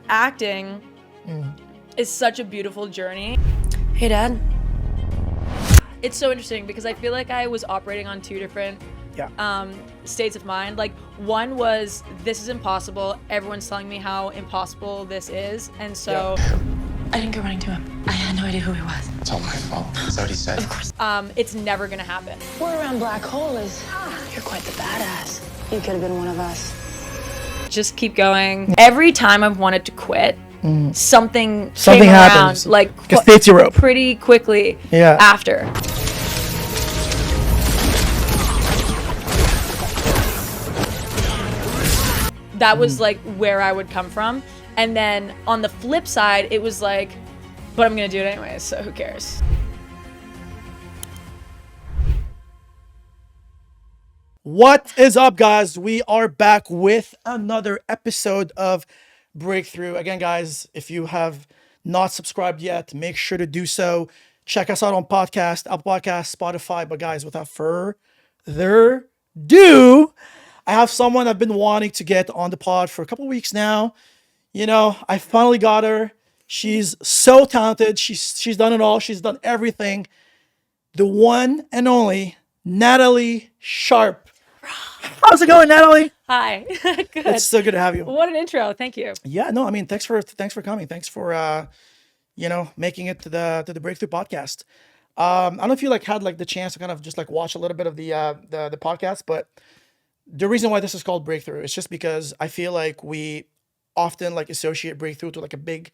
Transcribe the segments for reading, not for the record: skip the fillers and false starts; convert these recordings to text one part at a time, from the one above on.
acting is such a beautiful journey. Hey, Dad. It's so interesting because I feel like I was operating on two different states of mind. Like, one was, this is impossible. Everyone's telling me how impossible this is. And so I didn't go running to him. I had no idea who he was. It's all my fault. That's what he said. Of course. It's never gonna happen. Word around Black Hole is, you're quite the badass. You could have been one of us. Just keep going. Every time I've wanted to quit, something happens. around, like safety rope. Pretty quickly after. That was like where I would come from. And then on the flip side, it was like, but I'm gonna do it anyways, so who cares? What is up, guys? We are back with another episode of Breakthrough. Again, guys, if you have not subscribed yet, make sure to do so. Check us out on podcast, Apple Podcasts, Spotify. But guys, without further ado, I have someone I've been wanting to get on the pod for a couple of weeks now. You know, I finally got her. She's so talented. She's done it all. She's done everything. The one and only Natalie Sharp. How's it going, Natalie? Hi. Good. It's so good to have you. What an intro. Thank you. Yeah, no, I mean, thanks for coming. Thanks for making it to the Breakthrough podcast. I don't know if you had the chance to kind of just watch a little bit of the podcast, but the reason why this is called Breakthrough is just because I feel like we often associate breakthrough to a big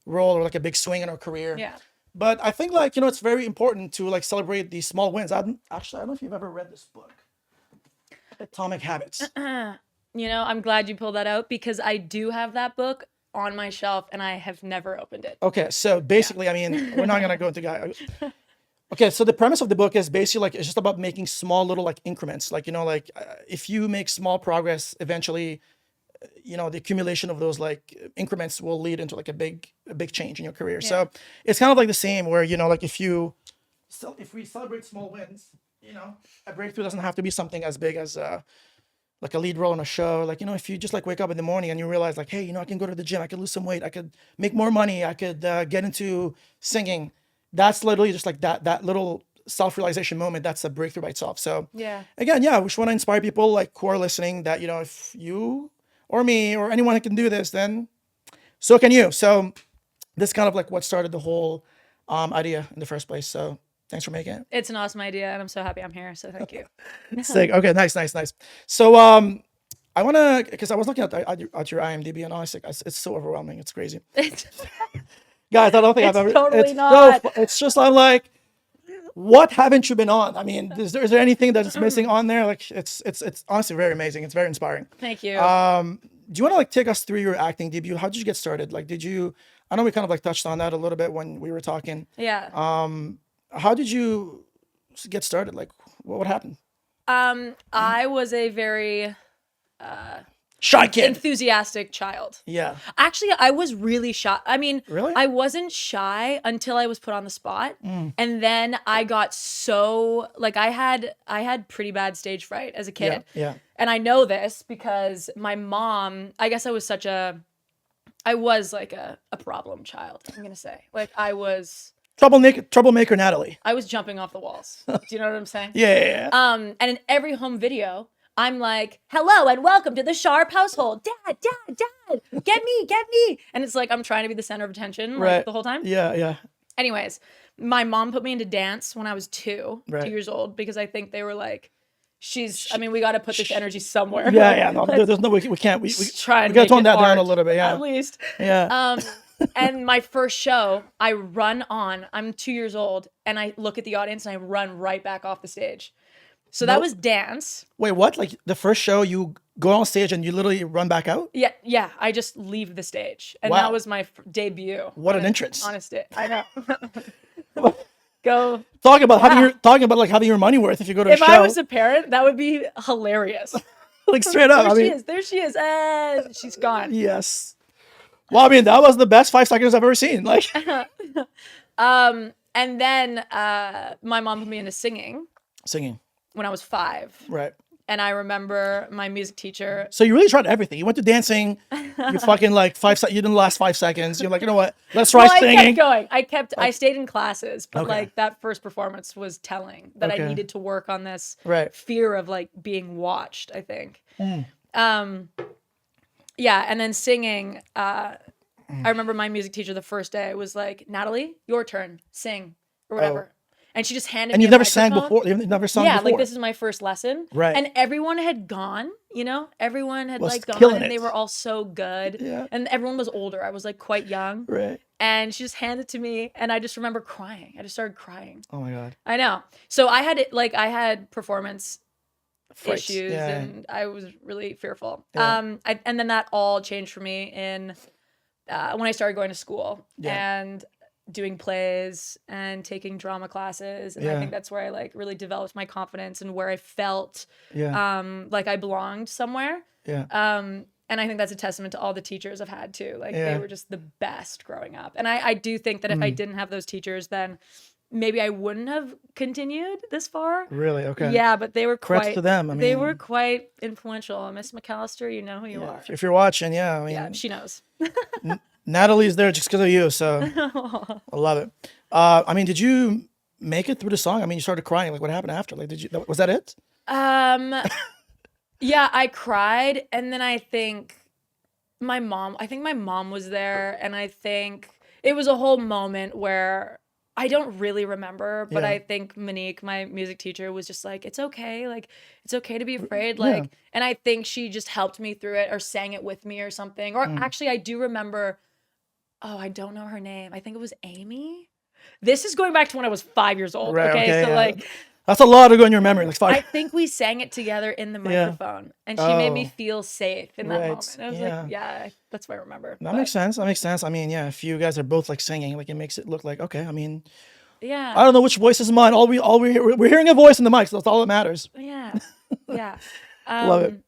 role or a big swing in our career. Yeah. But I think it's very important to celebrate these small wins. I don't know if you've ever read this book, Atomic Habits. I'm glad you pulled that out because I do have that book on my shelf and I have never opened it. Okay, so basically, I mean, we're not gonna go into guys. Okay, so the premise of the book is basically it's just about making small little increments. If you make small progress, eventually, the accumulation of those increments will lead into a big change in your career. Yeah. So it's kind of the same where, if we celebrate small wins, a breakthrough doesn't have to be something as big as a lead role in a show. If you just wake up in the morning and you realize hey, I can go to the gym, I could lose some weight, I could make more money, I could get into singing. That's literally just that little self-realization moment. That's a breakthrough by itself. So again, we just want to inspire people who are listening that, if you or me or anyone who can do this, then so can you. So this is kind of what started the whole idea in the first place. So thanks for making it. It's an awesome idea and I'm so happy I'm here. So thank you. Sick. Okay, nice. So I want to, because I was looking at your IMDb and honestly, it's so overwhelming. It's crazy. Guys, I don't think I've ever. Totally not. It's just I'm what haven't you been on? I mean, is there anything that's missing on there? It's honestly very amazing. It's very inspiring. Thank you. Do you want to take us through your acting debut? How did you get started? I know we kind of touched on that a little bit when we were talking. Yeah. How did you get started? What happened? I was a very shy kid, enthusiastic child. Yeah. Actually, I was really shy. I mean, really? I wasn't shy until I was put on the spot. And then I got so I had pretty bad stage fright as a kid. Yeah. And I know this because my mom, I guess I was a problem child, I'm going to say. I was Troublemaker Natalie. I was jumping off the walls. Do you know what I'm saying? Yeah. And in every home video, I'm hello and welcome to the Sharp household. Dad, get me. And it's I'm trying to be the center of attention the whole time. Yeah. Anyways, my mom put me into dance when I was 2 right. years old, because I think they were we got to put this energy somewhere. Yeah. No, there's no way we can't. We got to tone that down a little bit. Yeah. At least. Yeah. And my first show, I'm 2 years old, and I look at the audience and I run right back off the stage. So that was dance. Wait, what? The first show, you go on stage and you literally run back out? Yeah. I just leave the stage, and that was my debut. What an entrance! Honest, I know. Go talking about having your money worth if you go to a show. If I was a parent, that would be hilarious. Straight up. There she is. And she's gone. Yes. Well, I mean, that was the best 5 seconds I've ever seen. And then my mom put me into singing. Singing. When I was 5. Right. And I remember my music teacher. So you really tried everything. You went to dancing. You fucking like you didn't last 5 seconds. You're like, you know what? Let's try singing. I kept going. I stayed in classes, but like that first performance was telling that I needed to work on this fear of like being watched, I think. Yeah, and then singing, I remember my music teacher the first day was like, Natalie, your turn, sing, or whatever. And she just handed me a And you've never sang microphone. before? You've never sung before? Yeah, like this is my first lesson. Right. And everyone had gone, you know? Everyone had like gone killing and they it. were all so good. Yeah. And everyone was older. I was like quite young. Right. And she just handed it to me and I just remember crying. I just started crying. Oh my God. I know. So I had performance Frights. issues Yeah. and I was really fearful. Yeah. And then that all changed for me in when I started going to school and doing plays and taking drama classes. And I think that's where I like really developed my confidence and where I felt like I belonged somewhere. Yeah. And I think that's a testament to all the teachers I've had too. Like they were just the best growing up. And I do think that if I didn't have those teachers, then maybe I wouldn't have continued this far. Really? Okay. Yeah, but they were Congrats to them. I mean, they were quite influential. Miss McAllister, you know who you are. If you're watching, I mean, Yeah, she knows. Natalie's there just because of you, so I love it. I mean, did you make it through the song? I mean, you started crying. Like, what happened after? Like, was that it? Yeah, I cried, and then I think my mom was there, and I think it was a whole moment where I don't really remember, but I think Monique, my music teacher, was just like, it's okay. Like, it's okay to be afraid. Like, and I think she just helped me through it or sang it with me or something. Or actually, I do remember, I don't know her name. I think it was Amy. This is going back to when I was 5 years old. Right, okay. So like, that's a lot to go in your memory. Like 5. I think we sang it together in the microphone and she made me feel safe in that moment. I was like, yeah, that's what I remember. That makes sense. That makes sense. I mean, if you guys are both like singing, like it makes it look like, okay, I mean, yeah. I don't know which voice is mine. We're hearing a voice in the mic, so that's all that matters. Yeah. Yeah. Love it.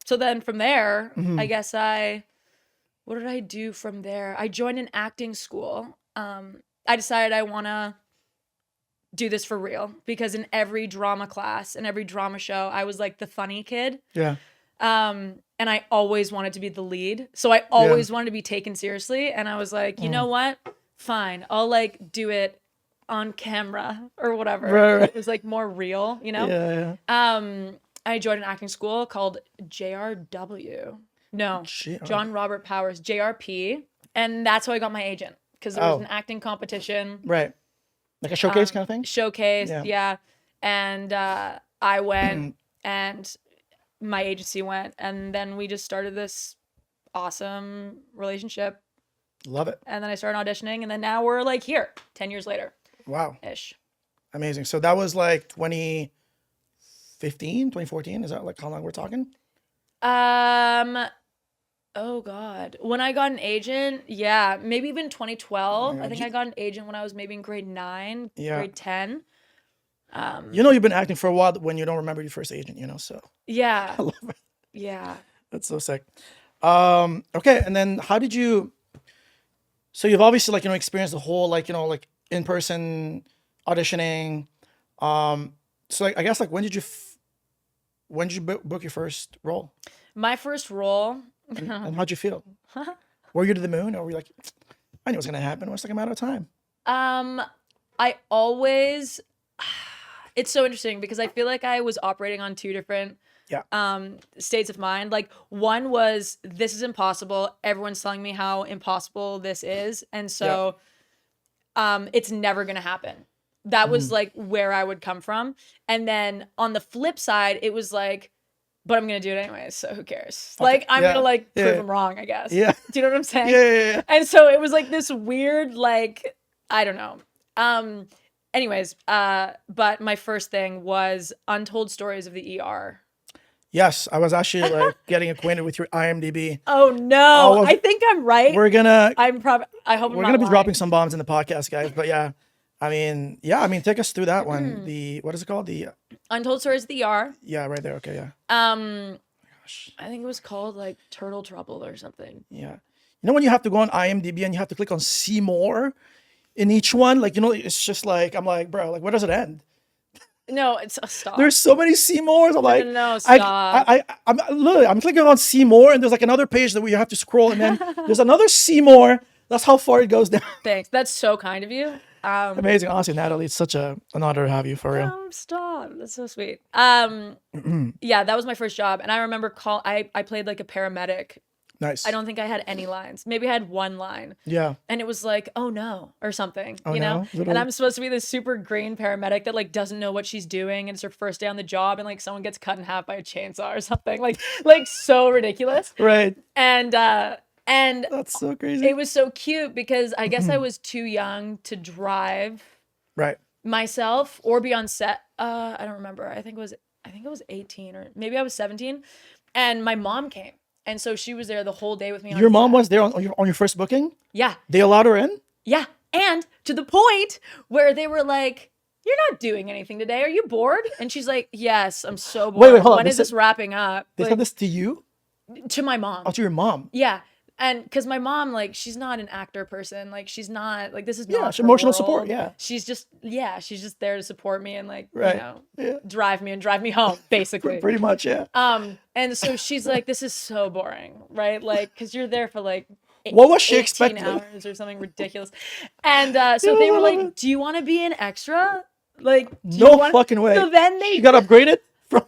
So then from there, I guess what did I do from there? I joined an acting school. I decided I want to do this for real because in every drama class and every drama show, I was like the funny kid. Yeah. And I always wanted to be the lead. So I always wanted to be taken seriously. And I was like, you know what? Fine. I'll like do it on camera or whatever. Right. It was like more real, you know? Yeah. I joined an acting school called JRW. No, John Robert Powers, JRP. And that's how I got my agent because there was an acting competition. Right. Like a showcase kind of thing? Showcase, yeah. And I went and my agency went. And then we just started this awesome relationship. Love it. And then I started auditioning. And then now we're like here, 10 years later. Wow. Ish. Amazing. So that was like 2015, 2014? Is that like how long we're talking? Oh God. When I got an agent, yeah, maybe even 2012. I think I got an agent when I was maybe in grade 9, grade 10. You know, you've been acting for a while when you don't remember your first agent, you know, so. Yeah. I love it. Yeah. That's so sick. Okay. And then so you've obviously like, experienced the whole, like, like in-person auditioning. So like, I guess like, when did you book your first role? My first role. And how'd you feel? Were you to the moon or were you like, I knew it was going to happen. It was like a matter of time. I always, it's so interesting because I feel like I was operating on two different states of mind. Like one was, this is impossible. Everyone's telling me how impossible this is. And so it's never going to happen. That was like where I would come from. And then on the flip side, it was like, but I'm going to do it anyways, so who cares? Like, I'm going to like prove them wrong, I guess. Yeah. Do you know what I'm saying? Yeah. And so it was like this weird, like, I don't know. Anyways, but my first thing was Untold Stories of the ER. Yes, I was actually like getting acquainted with your IMDb. Oh no, I think I'm right. I hope we're gonna be dropping some bombs in the podcast, guys. But I mean, take us through that one. What is it called? The Untold Stories of the ER. Yeah, right there. Okay, yeah. I think it was called like Turtle Trouble or something. Yeah. You know when you have to go on IMDb and you have to click on see more in each one? Like, it's just like, I'm like, bro, like, where does it end? No, it's stop. There's so many see mores. I'm like, no, stop. I'm literally, I'm clicking on see more, and there's like another page that where you have to scroll, and then there's another see more. That's how far it goes down. Thanks. That's so kind of you. Amazing, honestly, Natalie. It's such an honor to have you, for real. Oh, stop. That's so sweet. Yeah, that was my first job, and I remember I played like a paramedic. Nice. I don't think I had any lines. Maybe I had one line. Yeah. And it was like, oh no, or something, Oh, you know? no? And I'm supposed to be this super green paramedic that like doesn't know what she's doing, and it's her first day on the job, and like someone gets cut in half by a chainsaw or something. Like so ridiculous. Right. And That's so crazy. it was so cute because I guess I was too young to drive Right. myself or be on set. I don't remember. I think it was 18 or maybe I was 17. And my mom came. And so she was there the whole day with me. Your mom set. was there on your first booking? Yeah. They allowed her in? Yeah. And to the point where they were like, you're not doing anything today. Are you bored? And she's like, yes, I'm so bored. Wait, hold on. When is this wrapping up? They Like, said this to you? to my mom. Oh, to your mom. Yeah. And because my mom, like, she's not an actor person. Like, she's not, like, this is not she's her emotional world. support, yeah. She's just there to support me and, like, Right. you know, Yeah. drive me home, basically. Pretty much, yeah. And so she's like, this is so boring, right? Like, because you're there for, like, What was she 18 expecting? hours or something ridiculous. And so they were like, do you want to be an extra? Like, do you No wanna-" fucking way. So then they You got upgraded from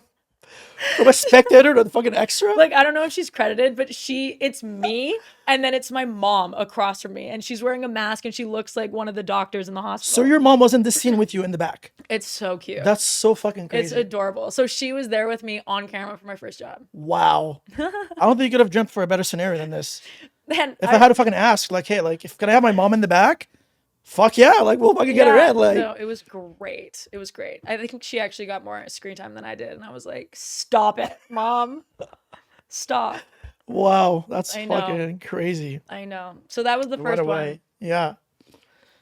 a spectator to the fucking extra? like, I don't know if she's credited, but it's me, and then it's my mom across from me, and she's wearing a mask, and she looks like one of the doctors in the hospital. So your mom was in this scene with you in the back. It's so cute. That's so fucking It's crazy. adorable. So she was there with me on camera for my first job. Wow. I don't think you could have dreamt for a better scenario than this. And If I had to fucking ask, like, hey, like, can I have my mom in the back? Fuck yeah, like, we'll fucking get her in. Like, no, it was great. It was great. I think she actually got more screen time than I did, and I was like, stop it, mom. Stop. wow, that's I know. fucking crazy. I know. So that was the Right first away. one. Yeah.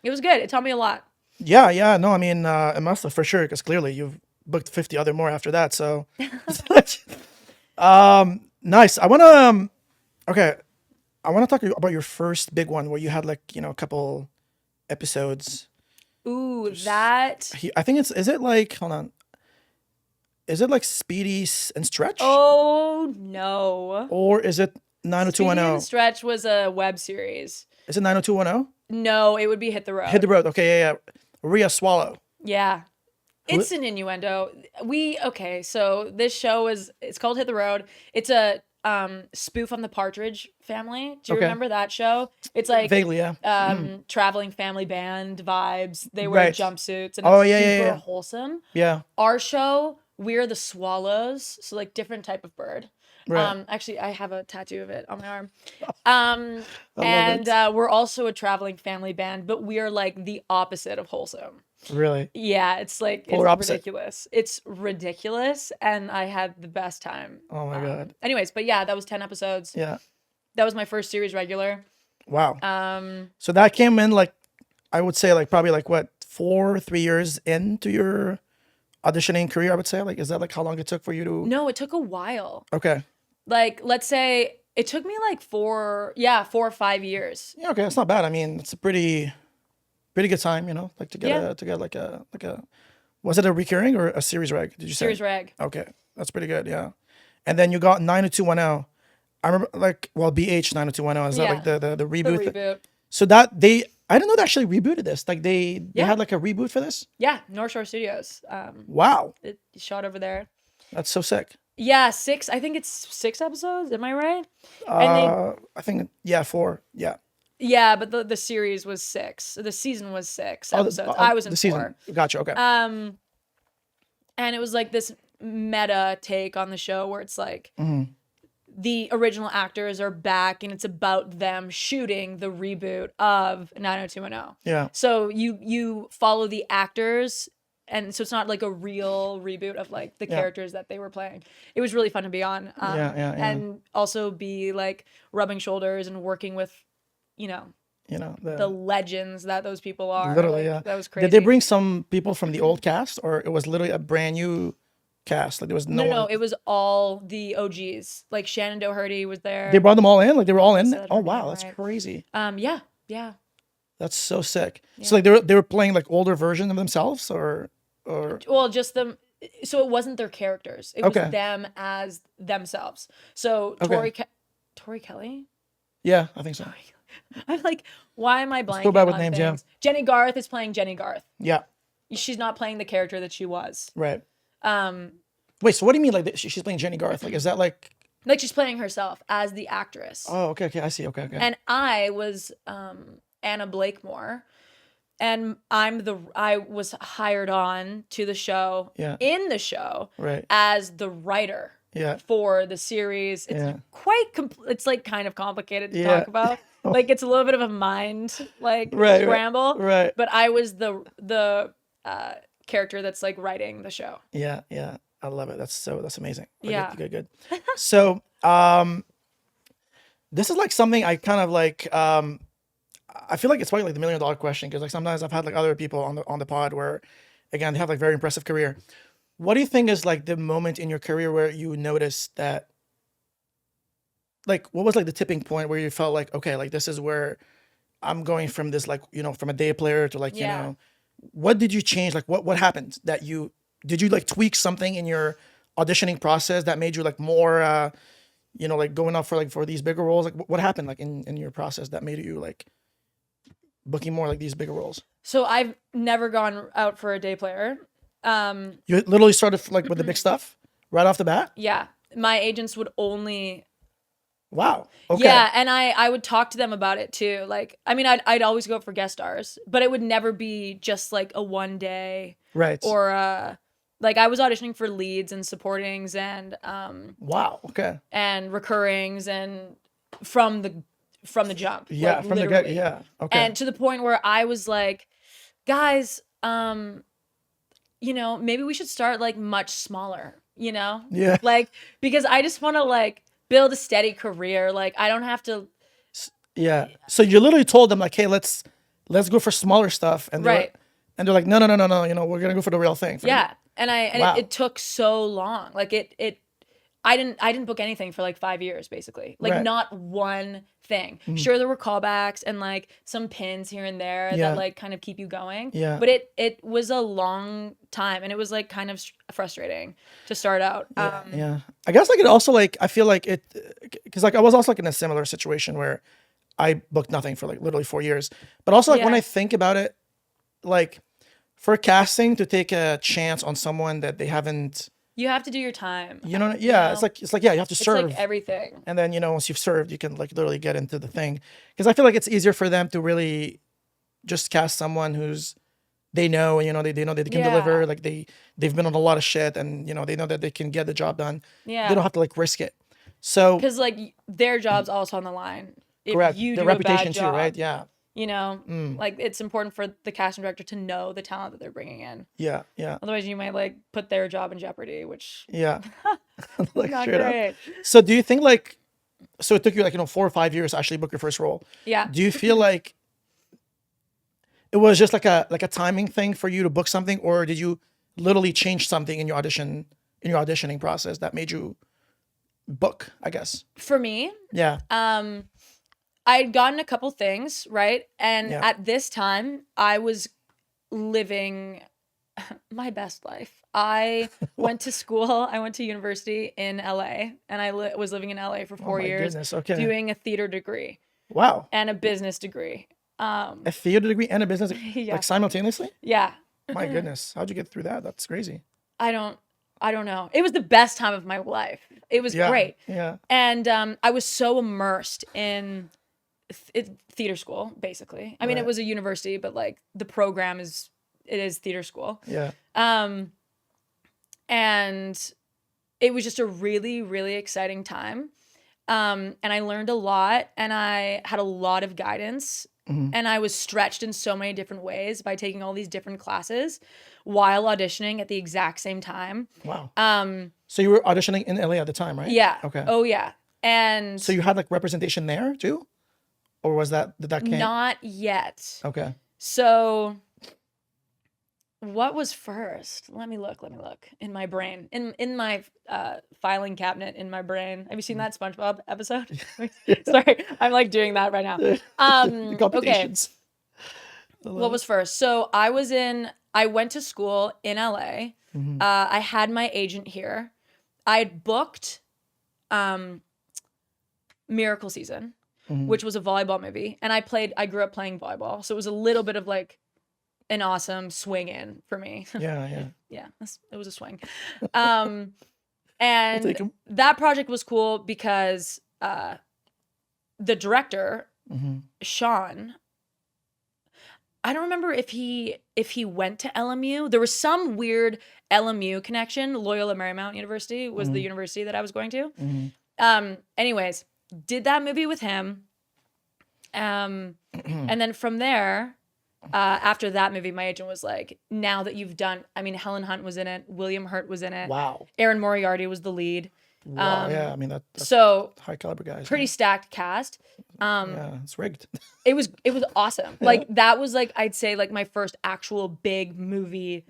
It was good. It taught me a lot. Yeah. No, I mean, it must have for sure, because clearly you've booked 50 other more after that. So, nice. I want to talk about your first big one where you had like, a couple episodes. Ooh, that. I think is it like, hold on. Is it like Speedy and Stretch? Oh, no. Or is it Speedy 90210? and Stretch was a web series. Is it 90210? No, it would be Hit the Road. Hit the Road. Okay, yeah. Rhea Swallow. Yeah. It's an innuendo. So this show it's called Hit the Road. It's a spoof on the Partridge Family. Do you Okay. remember that show? It's like Vaguely, yeah. traveling family band vibes. They wear Right. jumpsuits and Oh, it's yeah, yeah, super yeah. wholesome. Yeah. Our show, we're the swallows, so like different type of bird. Right. Actually, I have a tattoo of it on my arm. it. We're also a traveling family band, but we are like the opposite of wholesome. Really? Yeah, it's like Polar it's opposite. ridiculous. It's ridiculous, and I had the best time. Oh my God. Anyways, but yeah, that was 10 episodes. Yeah. That was my first series regular. Wow. So that came in like, I would say like probably like what, 3 years into your auditioning career, I would say? Like, is that like how long it took for you to? No, it took a while. Okay. Like, let's say it took me like 4 or 5 years. Yeah, okay, that's not bad. I mean, it's a pretty good time, like to get Yeah. like a was it a recurring or a series reg? Did you say? Series reg. Okay, that's pretty good, yeah. And then you got 90210. I remember like BH 90210 is that like the The reboot? reboot. So that I didn't know they actually rebooted this. Like they had like a reboot for this. Yeah, North Shore Studios. Wow, It shot over there. that's so sick. Yeah, 6. I think it's 6 episodes. Am I right? And I think 4. Yeah. yeah, but the series was 6. The season was 6 episodes. I was in the 4. season. Gotcha. Okay. And it was like this meta take on the show where it's like the original actors are back and it's about them shooting the reboot of 90210. Yeah. So you follow the actors, and so it's not like a real reboot of like the characters that they were playing. It was really fun to be on. Yeah. And also be like rubbing shoulders and working with, the legends that those people are. Literally, Like, yeah. That was crazy. Did they bring some people from the old cast, or it was literally a brand new cast? Like there was no No, one. it was all the OGs. Like Shannon Doherty was there. They brought them all in. Like they were all in. Said Oh her wow, name that's right. crazy. Yeah. That's so sick. So like they were playing like older versions of themselves, or or Well, just them. So it wasn't their characters. It was Okay. them as themselves. So Okay. Tori Kelly. Yeah, I think so. I'm like, why am I So blanking bad with on names, things? yeah. Jenny Garth is playing Jenny Garth. Yeah, She's not playing the character that she was. right. Um, Wait, so what do you mean like she's playing Jenny Garth? Like, is that like? like she's playing herself as the actress. Oh, okay, I see. Okay. And I was Anna Blakemore, and I was hired on to the show, Yeah. in the show, Right. as the writer. Yeah. For the series. It's Yeah. quite it's like kind of complicated to Yeah. talk about. Like it's a little bit of a mind like Right, scramble. right. But I was the character that's like writing the show. Yeah. I love it. That's amazing. Okay, Yeah. Good. So, this is like something I kind of like. I feel like it's probably like the $1 million question, because like sometimes I've had like other people on the pod where, again, they have like very impressive career. What do you think is like the moment in your career where you noticed that, like, what was like the tipping point where you felt like, okay, like this is where I'm going from this, like, from a day player to like, Yeah. what did you change? Like what happened that did you like tweak something in your auditioning process that made you like more, like going up for these bigger roles? Like what happened like in your process that made you like booking more like these bigger roles? So I've never gone out for a day player. You literally started like with the big stuff right off the bat? Yeah. My agents would only Wow. Okay. Yeah, and I would talk to them about it too. Like, I mean, I'd always go for guest stars, but it would never be just like a one day. Right. Or like I was auditioning for leads and supportings and Wow. Okay. and recurrings and from the jump. Yeah. like, From the literally. get. Yeah. Okay. And to the point where I was like, guys, maybe we should start like much smaller, Yeah. Like, because I just want to like build a steady career. Like I don't have to. Yeah. So you literally told them like, hey, let's go for smaller stuff, and Right. they're like, no, we're gonna go for the real thing. Yeah. And Wow. it took so long. Like I didn't book anything for like 5 years, basically. Like Right. not one thing. Sure, there were callbacks and like some pins here and there Yeah. that like kind of keep you going. Yeah. But it was a long time, and it was like kind of frustrating to start out. Yeah. I guess like it also like I feel like it, because like I was also like in a similar situation where I booked nothing for like literally 4 years. But also like when Yeah. I think about it, like for casting to take a chance on someone that they haven't, You have to do your time. yeah, it's like yeah, you have to It's serve. like everything. And then, once you've served, you can like literally get into the thing. Because I feel like it's easier for them to really just cast someone who's they know, and they know that they can Yeah. deliver. Like they've been on a lot of shit, and they know that they can get the job done. Yeah. They don't have to like risk it. So Because like their job's also on the line. If correct. you Their do a reputation bad too, job, right? Yeah. Like it's important for the casting director to know the talent that they're bringing in. Yeah. Yeah. Otherwise, you might like put their job in jeopardy, which Yeah. Like not straight up. great. So do you think like, so it took you like, 4 or 5 years to actually book your first role. Yeah. Do you feel like it was just like a timing thing for you to book something, or did you literally change something in your auditioning process that made you book, I guess? For me, Yeah. I'd gotten a couple things, right? And Yeah. at this time, I was living my best life. I went to school. I went to university in LA, and I was living in LA for 4 Oh my years, goodness, okay. doing a theater degree Wow. and a business degree. A theater degree and a business Yeah. like simultaneously? Yeah. My goodness. How'd you get through that? That's crazy. I don't know. It was the best time of my life. It was Yeah. great. Yeah. And I was so immersed in theater school, basically. I mean, Right. it was a university, but like the program is theater school. Yeah. And it was just a really, really exciting time. And I learned a lot, and I had a lot of guidance, and I was stretched in so many different ways by taking all these different classes while auditioning at the exact same time. Wow. So you were auditioning in LA at the time, right? Yeah. Okay. Oh yeah. And So you had like representation there too? Or did that came? not yet. Okay. So what was first? Let me look in my brain, in my filing cabinet in my brain. Have you seen that SpongeBob episode? Sorry, I'm like doing that right now. The Okay, computations. what was first? So I was in I went to school in LA. I had my agent here. I had booked Miracle Season, which was a volleyball movie. And I grew up playing volleyball. So it was a little bit of like an awesome swing in for me. Yeah. Yeah, it was a swing. And that project was cool because the director, Sean, I don't remember if he went to LMU. There was some weird LMU connection. Loyola Marymount University was the university that I was going to. Anyways, did that movie with him. And then from there, after that movie, my agent was like, now that you've done, I mean, Helen Hunt was in it. William Hurt was in it. Wow. Aaron Moriarty was the lead. Wow. Yeah. I mean, that's so high caliber guys. Pretty stacked cast. Yeah, it's rigged. It was awesome. Like that was like, I'd say like my first actual big movie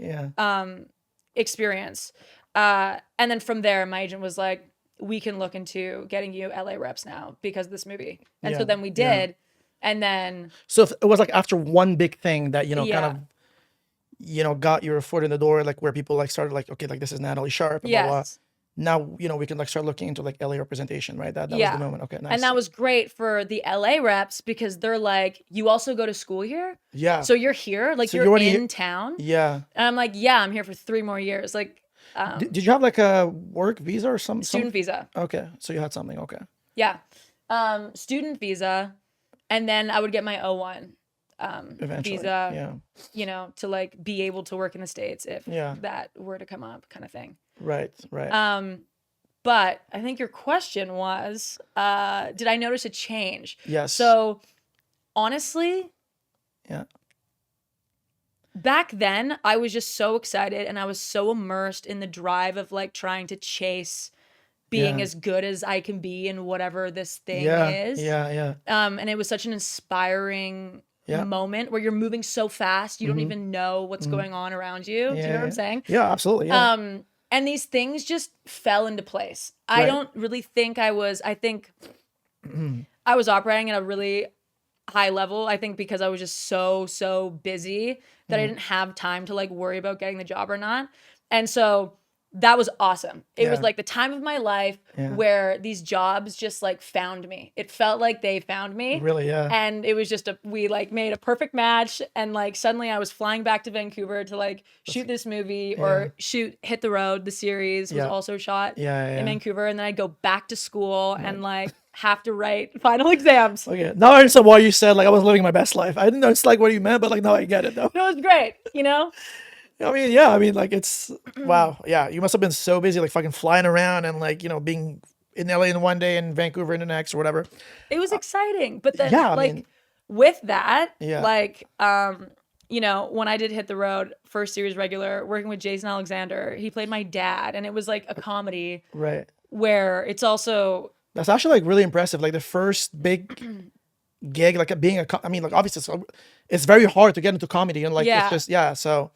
experience. And then from there, my agent was like, we can look into getting you LA reps now because of this movie. And so then we did. Yeah. And then. So if it was like after one big thing that, kind of, got your foot in the door, like where people like started like, okay, like this is Natalie Sharp. Blah, blah, blah. Now, we can like start looking into like LA representation, right? That was the moment. Okay, nice. And that was great for the LA reps because they're like, you also go to school here? Yeah. So you're here? Like so you're in town? Yeah. And I'm like, yeah, I'm here for 3 more years. Like, did you have like a work visa or something? Student visa. Okay. So you had something. Okay. Yeah. Student visa. And then I would get my O1 visa, to like be able to work in the States if that were to come up kind of thing. Right. But I think your question was, did I notice a change? Yes. So honestly, back then I was just so excited and I was so immersed in the drive of like trying to chase being as good as I can be in whatever this thing is. Yeah. And it was such an inspiring moment where you're moving so fast, you don't even know what's going on around you. Do you know what I'm saying? Yeah, absolutely. Yeah. And these things just fell into place. Right. I don't really think I think I was operating at a really high level. I think because I was just so busy that I didn't have time to like worry about getting the job or not. And so that was awesome. It was like the time of my life where these jobs just like found me. It felt like they found me. Really, yeah. And it was just we like made a perfect match. And like suddenly I was flying back to Vancouver to like shoot this movie or shoot Hit the Road. The series was also shot in Vancouver. And then I'd go back to school and like have to write final exams. Okay. Now I understand why you said like I was living my best life. I didn't know it's like what you meant, but like now I get it though. No, it was great, I mean, like it's wow. Yeah, you must have been so busy, like fucking flying around and like being in LA in one day and Vancouver in the next or whatever. It was exciting, but then with that, like when I did Hit the Road, first series regular, working with Jason Alexander, he played my dad, and it was like a comedy, right? Where it's also that's actually like really impressive. Like the first big gig, like being I mean, like obviously it's very hard to get into comedy and like it's just so.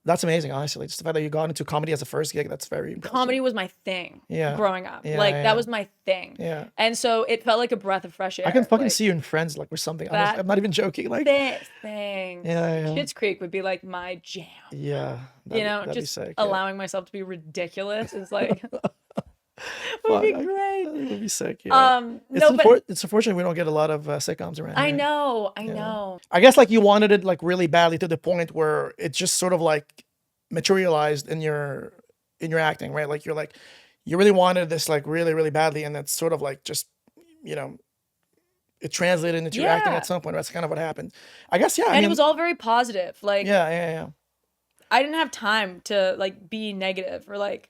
That's amazing, honestly. Just the fact that you got into comedy as a first gig, that's very impressive. Comedy was my thing growing up. Yeah, that was my thing. Yeah. And so it felt like a breath of fresh air. I can fucking see you in Friends, like, or something. I'm not even joking. Like, thanks. Yeah. Schitt's Creek would be like my jam. Yeah. That'd just sick, allowing myself to be ridiculous is like... would be great. It would be sick. Yeah. It's unfortunate we don't get a lot of sitcoms around. I know. I guess like you wanted it like really badly to the point where it's just sort of like materialized in your acting, right? Like you really wanted this like really, really badly, and that's sort of like just it translated into your acting at some point. That's kind of what happened. I guess. And it was all very positive. Like yeah. I didn't have time to like be negative or like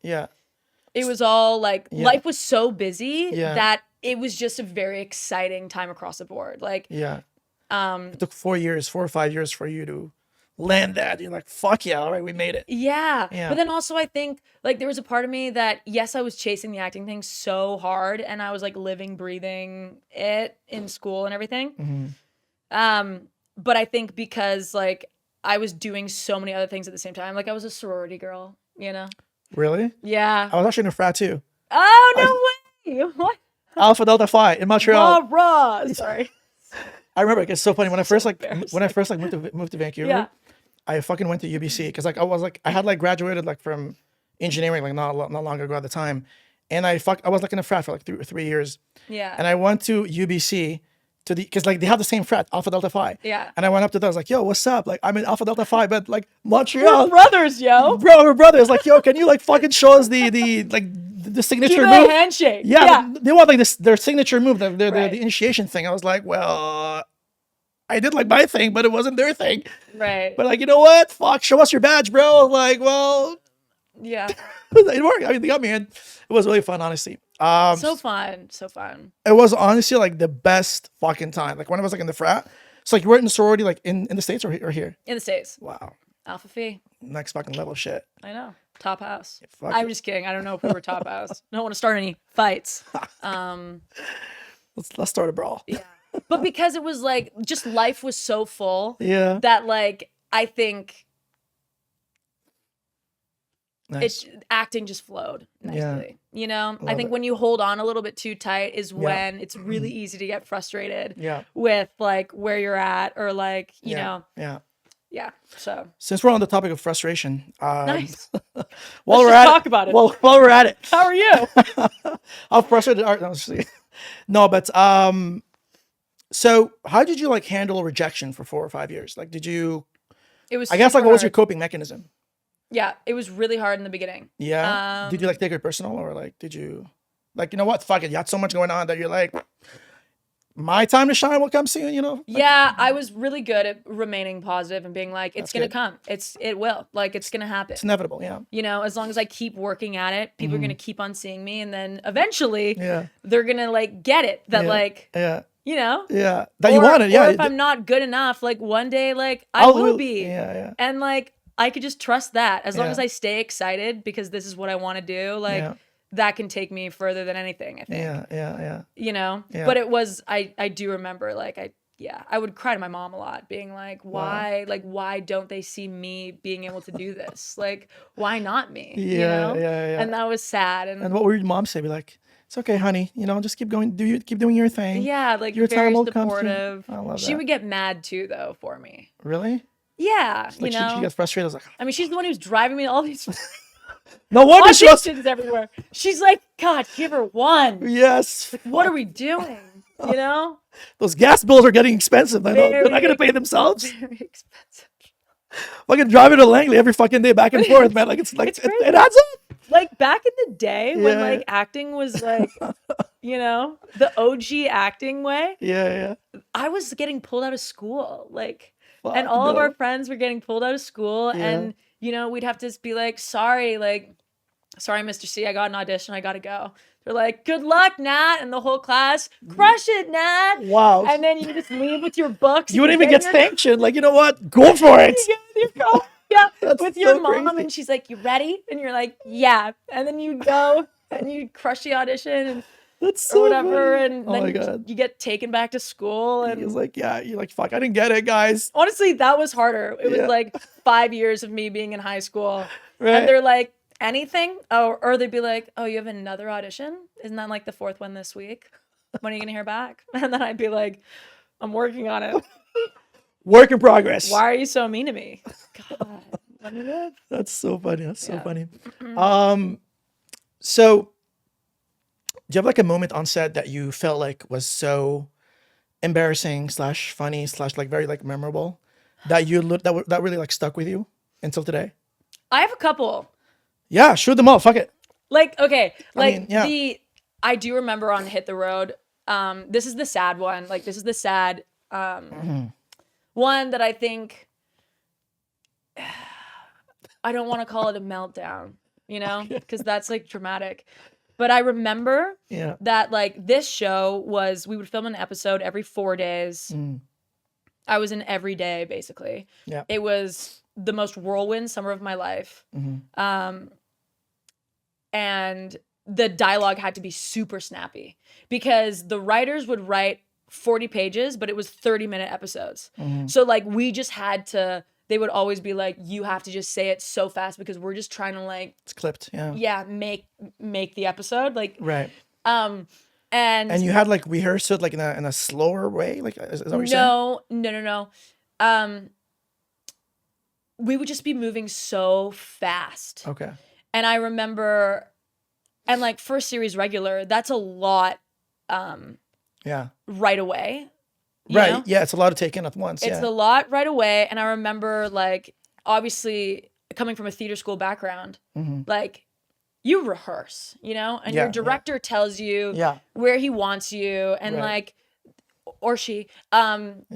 It was all like life was so busy that it was just a very exciting time across the board. Like it took 4 or 5 years for you to land that. You're like, fuck yeah, all right, we made it. Yeah. But then also I think like there was a part of me that yes, I was chasing the acting thing so hard and I was like living, breathing it in school and everything. But I think because like I was doing so many other things at the same time, like I was a sorority girl, Really? Yeah. I was actually in a frat too. Oh, no way. What? Alpha Delta Phi in Montreal. Rah. Sorry. I remember it's so funny when I first moved to Vancouver. I fucking went to UBC because like I had like graduated like from engineering like not long ago at the time, and I was like in a frat for like 3 years. Yeah. And I went to UBC because like they have the same frat, Alpha Delta Phi. Yeah. And I went up to them, I was like, yo, what's up? Like I'm in Alpha Delta Phi, but like Montreal. We're brothers, yo. Bro, we're brothers. Like, yo, can you like fucking show us the signature Do move? the handshake. Yeah. They want like their signature move, the Right. initiation thing. I was like, well, I did like my thing, but it wasn't their thing. Right. But like, you know what? Fuck, show us your badge, bro. Like, well, Yeah. it worked. I mean, they got me in. It was really fun, honestly. So fun. It was honestly like the best fucking time. Like when I was like in the frat. So like you were in the sorority like in the States or here? In the States. Wow. Alpha Phi. Next fucking level shit. I know. Top house. fuck I'm it. just kidding. I don't know if we were top house. I don't want to start any fights. Let's start a brawl. Yeah. But because it was like just life was so full Yeah. that like I think Nice. acting just flowed nicely. You know? I Love think it. when you hold on a little bit too tight is when it's really easy to get frustrated Yeah. with like where you're at or like, you know. Yeah. Yeah. So Since we're on the topic of frustration, nice. while Let's we're just at talk about it. While we're at it, How are you? how frustrated are no, but so how did you like handle rejection for 4 or 5 years? Like, did you? It was I guess like super what was your hard. coping mechanism? Yeah, it was really hard in the beginning. Yeah. Did you like take it personal or like did you like you know what? Fuck it. You had so much going on that you're like, my time to shine will come soon. You know? Like, Yeah, I was really good at remaining positive and being like, it's That's gonna good. come. It will. Like it's gonna happen. it's inevitable. Yeah. You know, as long as I keep working at it, people are gonna keep on seeing me, and then eventually, Yeah. they're gonna like get it that Yeah. like Yeah. you know, Yeah. That you wanted. Yeah. Or if I'm not good enough, like one day, like I will be. Yeah. Yeah. And like I could just trust that as long Yeah. as I stay excited because this is what I want to do. Like Yeah. that can take me further than anything. I think. Yeah. Yeah. You know. Yeah. But it was I do remember like I would cry to my mom a lot, being like, why don't they see me being able to do this? Like, why not me? Yeah. You know? Yeah. And that was sad. And what would your mom say? Be like, it's okay, honey. You know, just keep going. Keep doing your thing. yeah, like Your very time will come soon. supportive. I love She that. would get mad too, though, for me. Really? Yeah, Like you know. she gets frustrated. I was like, I mean, she's the one who's driving me to all these no wonder she was. auditions everywhere. She's like, God, give her one. Yes. What are we doing? You know? Those gas bills are getting expensive. They're not gonna pay themselves. Very expensive. Fucking driving to Langley every fucking day back and forth, man. Like it's like It's it crazy. adds up. Like back in the day when Yeah. like acting was like, you know, the OG acting way, Yeah. I was getting pulled out of school. Like, Fuck, and all of no. our friends were getting pulled out of school. Yeah. And, you know, we'd have to just be like, sorry, Mr. C, I got an audition. I got to go. They're like, good luck, Nat. And the whole class, crush it, Nat. Wow. And then you just leave with your books. You wouldn't even get get sanctioned. Like, you know what? Go for it. Yeah, That's with your so mom, crazy. and she's like, "You ready?" And you're like, "Yeah." And then you go and you crush the audition That's so or whatever, funny. and Oh then my God. you get taken back to school. He And was like, yeah. You're like, fuck. I didn't get it, guys. honestly, that was harder. It was Yeah. like 5 years of me being in high school, Right. and they're like, "Anything?" Or they'd be like, "Oh, you have another audition? Isn't that like the 4th one this week? When are you gonna hear back?" And then I'd be like, "I'm working on it." Work in progress. Why are you so mean to me? God, let me live. That's so funny. That's so Yeah. funny. So do you have like a moment on set that you felt like was so embarrassing / funny / like very like memorable that that really like stuck with you until today? I have a couple. Yeah, shoot them all. Fuck it. Like, okay, like mean, yeah. I do remember on Hit the Road. This is the sad one. Like, this is the sad one that I think I don't want to call it a meltdown, you know, because that's like dramatic. But I remember Yeah. that like this show we would film an episode every 4 days. I was in every day basically. Yeah. It was the most whirlwind summer of my life. And the dialogue had to be super snappy because the writers would write 40 pages, but it was 30-minute episodes. So like we just had to, they would always be like, you have to just say it so fast because we're just trying to like, It's clipped. Yeah. yeah, make the episode. Like, Right. and you had like rehearsed it like in a slower way. Like is that what you're saying? no. we would just be moving so fast. Okay. And I remember, and like first series regular, that's a lot right away. Right. know? Yeah, it's a lot to take in at once. It's a lot right away. And I remember like, obviously coming from a theater school background, like you rehearse, and your director tells you where he wants you and like, or she, and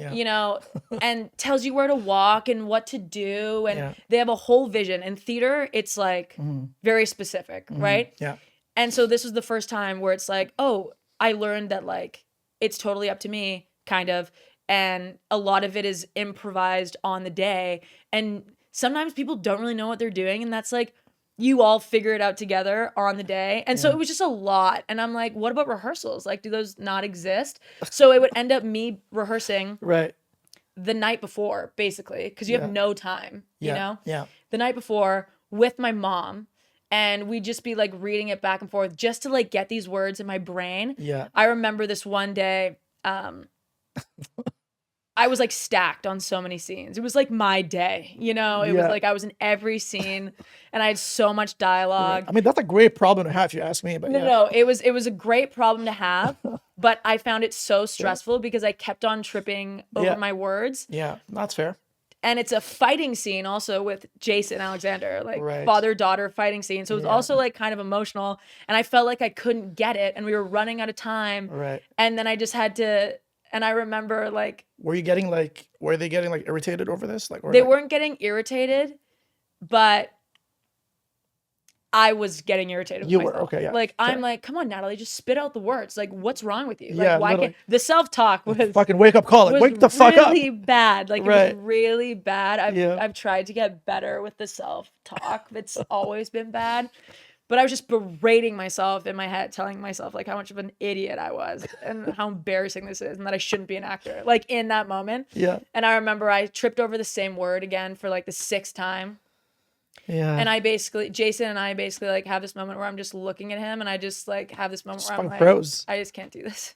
tells you where to walk and what to do. And they have a whole vision. In theater, it's like very specific, right? Yeah. And so this was the first time where it's like, oh, I learned that like, it's totally up to me, kind of. And a lot of it is improvised on the day. And sometimes people don't really know what they're doing. And that's like, you all figure it out together on the day. And so it was just a lot. And I'm like, what about rehearsals? Like, do those not exist? So it would end up me rehearsing the night before, basically, because you have no time, you know? Yeah. The night before with my mom. And we'd just be like reading it back and forth just to like get these words in my brain. Yeah. I remember this one day, I was like stacked on so many scenes. It was like my day, It was like I was in every scene and I had so much dialogue. Right. I mean, that's a great problem to have if you ask me. But no, it was a great problem to have, but I found it so stressful because I kept on tripping over my words. Yeah, that's fair. And it's a fighting scene also with Jason Alexander, like father-daughter fighting scene. So it was also like kind of emotional. And I felt like I couldn't get it and we were running out of time. Right. And then I just had to, and I remember like, were they getting like irritated over this? Like, they weren't getting irritated, but I was getting irritated. You with were, myself. okay, yeah. Like, I'm like, come on, Natalie, just spit out the words. Like, what's wrong with you? Like, why can't the self-talk was fucking wake up call? Like, wake the fuck up. Really bad. Like, it was really bad. I've tried to get better with the self-talk. It's always been bad. But I was just berating myself in my head, telling myself like how much of an idiot I was and how embarrassing this is and that I shouldn't be an actor. Like in that moment. Yeah. And I remember I tripped over the same word again for like the 6th time. Yeah. And Jason and I basically like have this moment where I'm just looking at him and I just like have this moment where I'm like, froze. I just can't do this.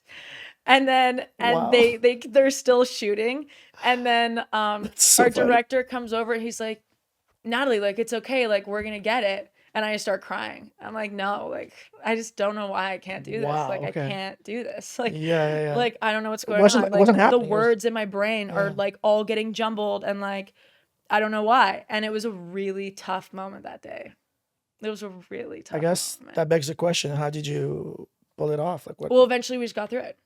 And then they're still shooting. And then so our funny. director comes over and he's like, Natalie, like it's okay, like we're gonna get it. And I just start crying. I'm like, no, like I just don't know why I can't do this. Like I can't do this. Like like I don't know what's going on. Like It wasn't happening. the words in my brain are like all getting jumbled and like I don't know why. And it was a really tough moment that day. It was a really tough I guess moment. that begs the question, how did you pull it off? Like what? Well, eventually we just got through it.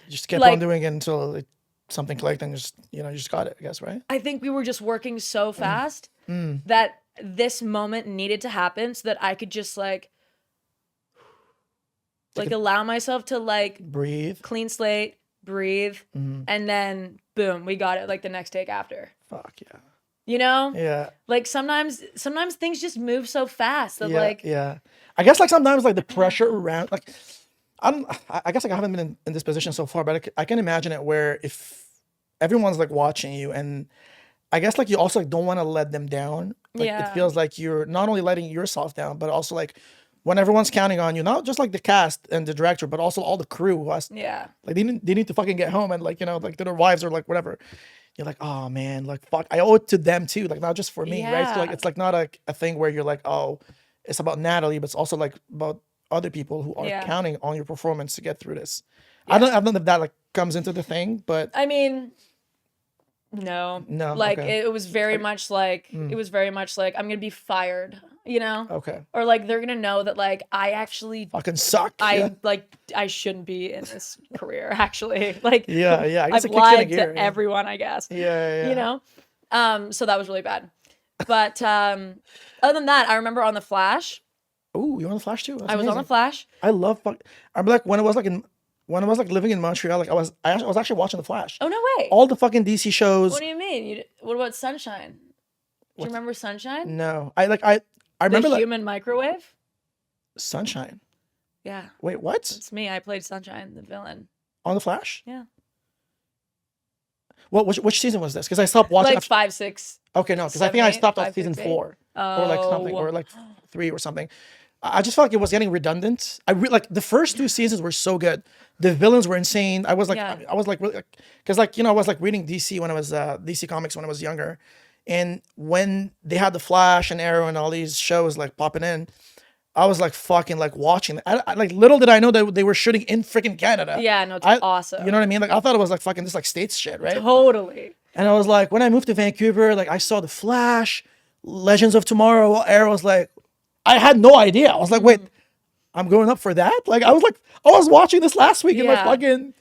You just kept on doing it until something clicked and just you just got it, I guess, right? I think we were just working so fast that this moment needed to happen so that I could just like allow myself to like breathe, clean slate, breathe, and then boom, we got it like the next take after. Fuck yeah. Yeah. Like sometimes things just move so fast that I guess like sometimes like the pressure around like I guess like I haven't been in this position so far, but I can imagine it where if everyone's like watching you and I guess like you also like don't want to let them down. Like it feels like you're not only letting yourself down, but also like when everyone's counting on you, not just like the cast and the director, but also all the crew who has like they need to fucking get home and like like to their wives or like whatever. You're like, oh man, like fuck, I owe it to them too, like not just for me, right? So like it's like not a thing where you're like, oh, it's about Natalie, but it's also like about other people who are counting on your performance to get through this. I don't know if that like comes into the thing, but I mean, no, like it was very much like I'm gonna be fired, okay, or like they're gonna know that like I actually fucking suck. I shouldn't be in this career actually. Like I guess I've lied to everyone, I guess. So that was really bad. But other than that, I remember on The Flash. Oh, you're on The Flash too? That's I was amazing. on The Flash. I love I'm like when I was like living in Montreal, like I was actually watching The Flash. Oh no way! All the fucking DC shows. What do you mean? What about Sunshine? Do you remember Sunshine? No, I remember the human microwave. Sunshine. Yeah. Wait, what? It's me. I played Sunshine, the villain. On The Flash? Yeah. Well, which season was this? Because I stopped watching. Like 5, 6. Okay, no, because I think I stopped at season 4, or like something, or like 3 or something. I just felt like it was getting redundant. Like the first 2 seasons were so good. The villains were insane. I was like, really, because like I was like reading DC when I was DC Comics when I was younger, And when they had the Flash and Arrow and all these shows like popping in, I was like fucking like watching. Like little did I know that they were shooting in freaking Canada. Yeah, no, it's awesome. You know what I mean? Like I thought it was like fucking this like States shit, right? Totally. And I was like, when I moved to Vancouver, like I saw the Flash, Legends of Tomorrow, Arrow. Was like, I had no idea. I was like, wait, I'm going up for that? Like I was watching this last week and like fucking.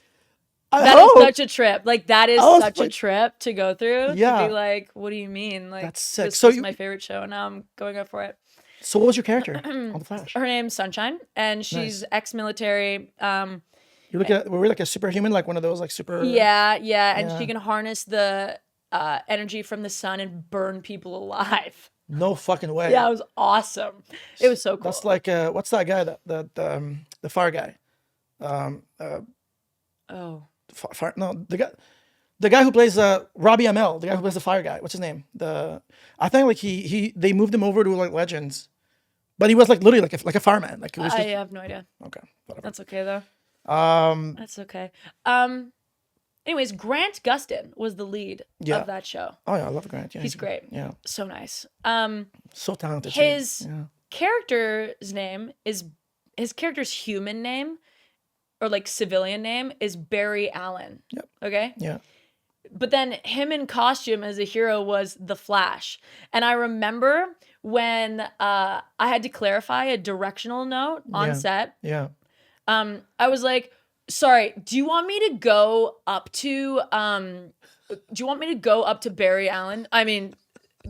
That is such a trip. Like that is such a trip to go through. Yeah. To be like, what do you mean? Like that's sick. This is my favorite show, and now I'm going up for it. So what was your character on the Flash? Her name's Sunshine, and she's You ex-military. look at were we like a superhuman, like one of those like super. Yeah, and she can harness the energy from the sun and burn people alive. No fucking way. Yeah, it was awesome. It was so cool. That's like what's that guy the fire guy? The guy who plays Robbie Amell, the guy who plays the fire guy. What's his name? I think like they moved him over to like Legends, but he was like literally like a fireman. Like it was I have no idea. Okay, whatever. That's okay though. That's okay. Anyways, Grant Gustin was the lead of that show. Oh yeah, I love Grant. Yeah, he's great. Yeah, so nice. So talented. His character's name is his character's human name, or like civilian name, is Barry Allen. Yep. Okay. Yeah. But then him in costume as a hero was the Flash, and I remember when I had to clarify a directional note on set. Yeah. I was like, sorry, do you want me to go up to Barry Allen? I mean,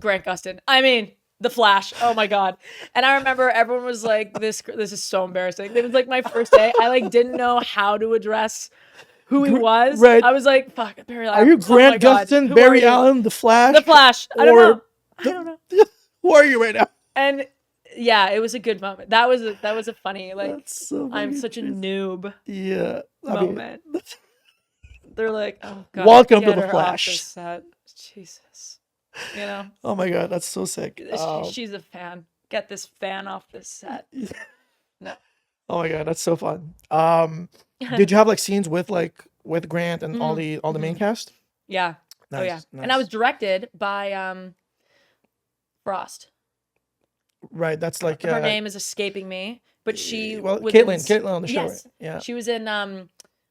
Grant Gustin. I mean, the Flash. Oh my God. And I remember everyone was like, this is so embarrassing. It was like my first day. I like didn't know how to address who he was. Right. I was like, fuck, Barry Allen. Are you Grant Gustin, Barry Allen, the Flash? The Flash. I don't know. Who are you right now? And yeah, it was a good moment. That was a funny, like, so I'm such a noob. Yeah. Moment. They're like, oh God, welcome to the Flash. Set. Jesus. You know? Oh my God, that's so sick. She's a fan. Get this fan off this set. No. Oh my God, that's so fun. Did you have like scenes with Grant and all the main cast? Yeah. Nice, oh yeah. nice. And I was directed by Frost. Right. That's like her name is escaping me, but she was Caitlin on the show. Yes. Right? Yeah. She was in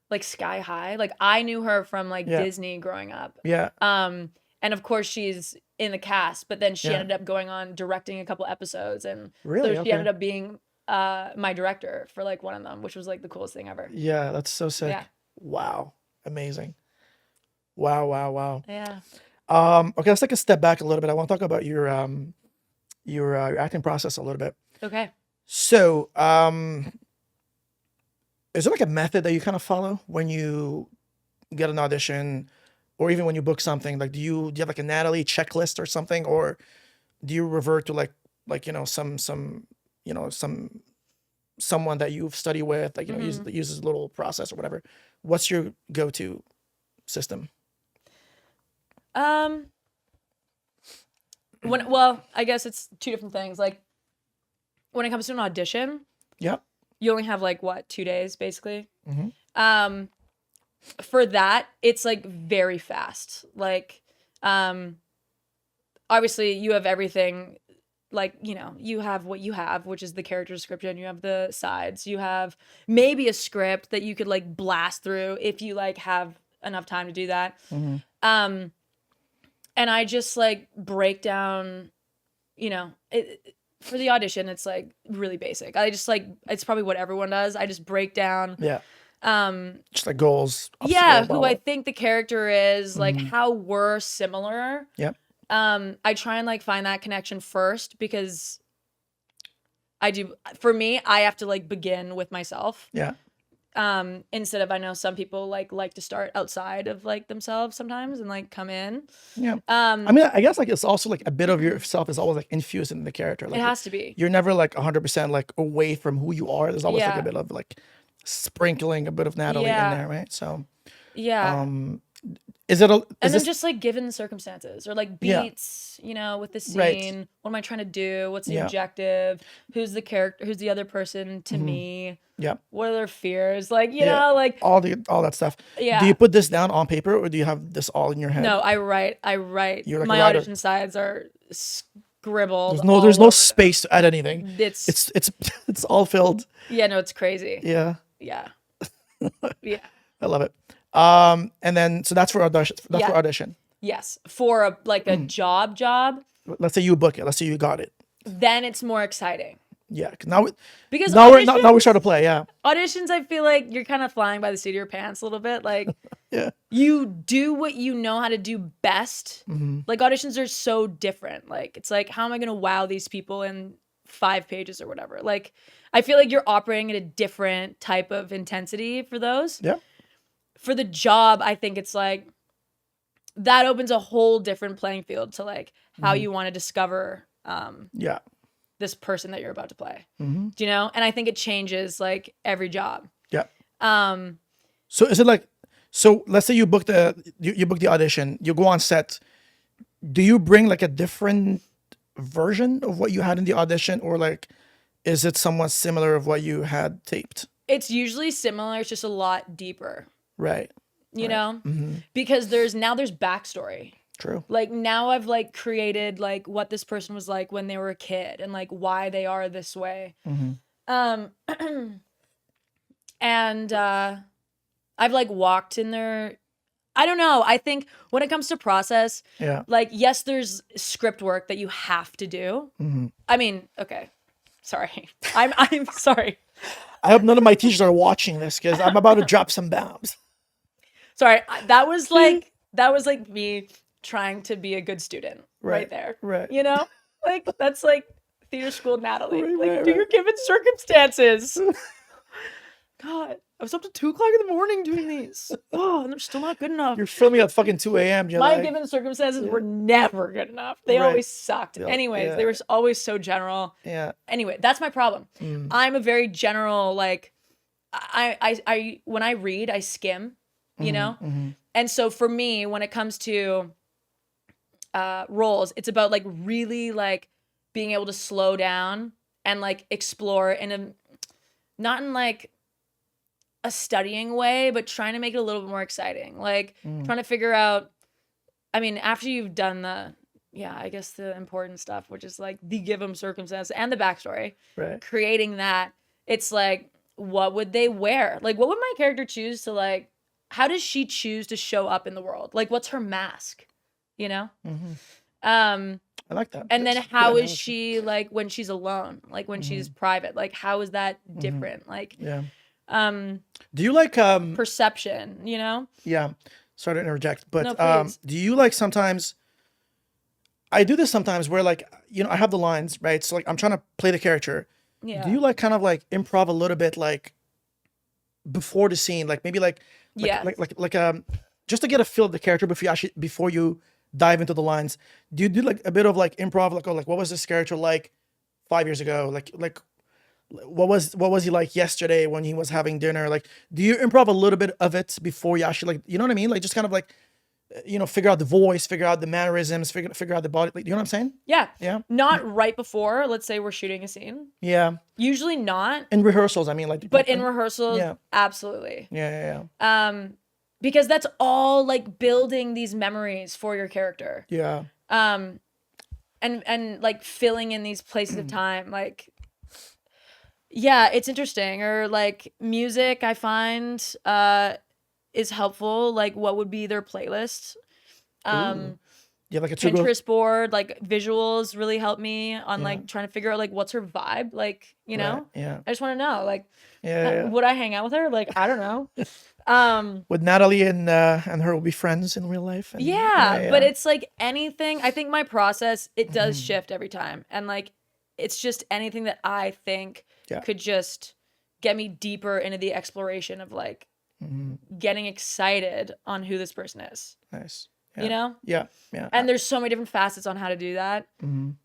like Sky High. Like I knew her from like Disney growing up. Yeah. And of course she's in the cast, but then she ended up going on directing a couple episodes, and so she ended up being my director for like one of them, which was like the coolest thing ever. Yeah, that's so sick. Yeah. Wow. Amazing. Wow. Yeah. Okay, let's take a step back a little bit. I want to talk about your acting process a little bit. Okay. So, is there like a method that you kind of follow when you get an audition, or even when you book something? Like, do you have like a Natalie checklist or something, or do you revert to like someone that you've studied with, like uses a little process or whatever? What's your go-to system? Well, I guess it's two different things. Like when it comes to an audition, you only have like 2 days basically. Mm-hmm. For that, it's like very fast. Like, obviously you have everything. Like, you have what you have, which is the character description. You have the sides. You have maybe a script that you could like blast through if you like have enough time to do that. Mm-hmm. And I just like break down, for the audition, it's like really basic. I just like, it's probably what everyone does. I just break down. Yeah. Just like goals. Who I think the character is, like how we're similar. Yep. I try and like find that connection first, because for me, I have to like begin with myself. Yeah. Instead of, I know some people like to start outside of like themselves sometimes and like come in. Yeah. I mean, I guess like it's also like a bit of yourself is always like infused in the character. Like, it has to be. You're never like 100% like away from who you are. There's always like a bit of like sprinkling a bit of Natalie in there, right? So yeah. Is it a? And Is then this just like given circumstances or like Yeah. beats, you know, with the Right. scene. What am I trying to do? What's the Yeah. objective? Who's the character? Who's the other person to me? Yeah. What are their fears? Like, you Yeah. know, like, all that stuff. yeah. Do you put this down on paper or do you have this all in your head? No, I write. You're like a My writer. audition sides are scribbled. There's no all over. space to add anything. It's It's all filled. yeah, no, it's crazy. Yeah. Yeah. Yeah. I love it. And then so that's for audition. That's Yeah. for audition. Yes. For a job, Let's say you book it. Let's say you got it. then it's more exciting. Yeah. 'Cause now Because now auditions, we start to play. Yeah. auditions, I feel like you're kind of flying by the seat of your pants a little bit. Like Yeah. you do what you know how to do best. Like auditions are so different. Like it's like, how am I gonna wow these people in 5 pages or whatever? Like I feel like you're operating at a different type of intensity for those. Yeah. For the job, I think it's like that opens a whole different playing field to like how you want to discover Yeah. this person that you're about to play. Mm-hmm. Do you know? And I think it changes like every job. Yeah. Um, So is it like, so let's say you book the audition, you go on set. Do you bring like a different version of what you had in the audition, or like, is it somewhat similar of what you had taped? it's usually similar. It's just a lot deeper, Right. you know, Mm-hmm. because there's backstory. True. Like now I've like created like what this person was like when they were a kid and like why they are this way. Mm-hmm. And I've like walked in their, I don't know. I think when it comes to process, Yeah. like, yes, there's script work that you have to do. Mm-hmm. I mean, okay. Sorry. I'm sorry. I hope none of my teachers are watching this because I'm about to drop some bombs. Sorry. That was like me trying to be a good student right there. Right. You know? Like that's like theater school Natalie. Right, Like right, do right. your given circumstances. God, I was up to 2 o'clock in the morning doing these. Oh, and they're still not good enough. You're filming at fucking 2 a.m. You're My like, given circumstances were never good enough. They Right. always sucked. Yeah, Anyways, yeah. they were always so general. yeah. Anyway, that's my problem. Mm. I'm a very general, like, I when I read, I skim, you know? Mm-hmm. And so for me, when it comes to roles, it's about like really like being able to slow down and like explore in a, not in like a studying way, but trying to make it a little bit more exciting. Like trying to figure out, I mean, after you've done I guess the important stuff, which is like the given circumstance and the backstory, Right. creating that, it's like, what would they wear? Like, what would my character choose to like, how does she choose to show up in the world? Like, what's her mask? You know? Mm-hmm. I like that. And then That's how good is analogy. she like when she's alone? Like when she's private? Like how is that different? Like Yeah. Do you like perception, you know? Yeah. Sorry to interject, but No, please. do you like sometimes? I do this sometimes where like I have the lines right, so like I'm trying to play the character. Yeah. Do you like kind of like improv a little bit like before the scene, like maybe like Yeah. like just to get a feel of the character before you dive into the lines? Do you do like a bit of like improv, like what was this character like 5 years ago? Like what was he like yesterday when he was having dinner? Like, do you improv a little bit of it before you actually like, you know what I mean? Like just kind of like, figure out the voice, figure out the mannerisms, figure out the body. Like, you know what I'm saying? Yeah. Yeah. Not right before, let's say we're shooting a scene. Yeah. Usually not. In rehearsals, I mean, like. But in rehearsals, Yeah. absolutely. Yeah. Because that's all like building these memories for your character. Yeah. And like filling in these places of time, like, yeah, it's interesting. Or like music, I find is helpful. Like, what would be their playlist? Yeah, like a Pinterest board, like visuals really help me on like trying to figure out like what's her vibe. Like, you know, Right, yeah. I just want to know, like, Yeah. would I hang out with her? Like, I don't know. With Natalie and her will be friends in real life. And, Yeah, but it's like anything. I think my process, it does shift every time. And like, it's just anything that I think could just get me deeper into the exploration of like getting excited on who this person is. Nice. Yeah. You know? Yeah. Yeah. And there's so many different facets on how to do that. And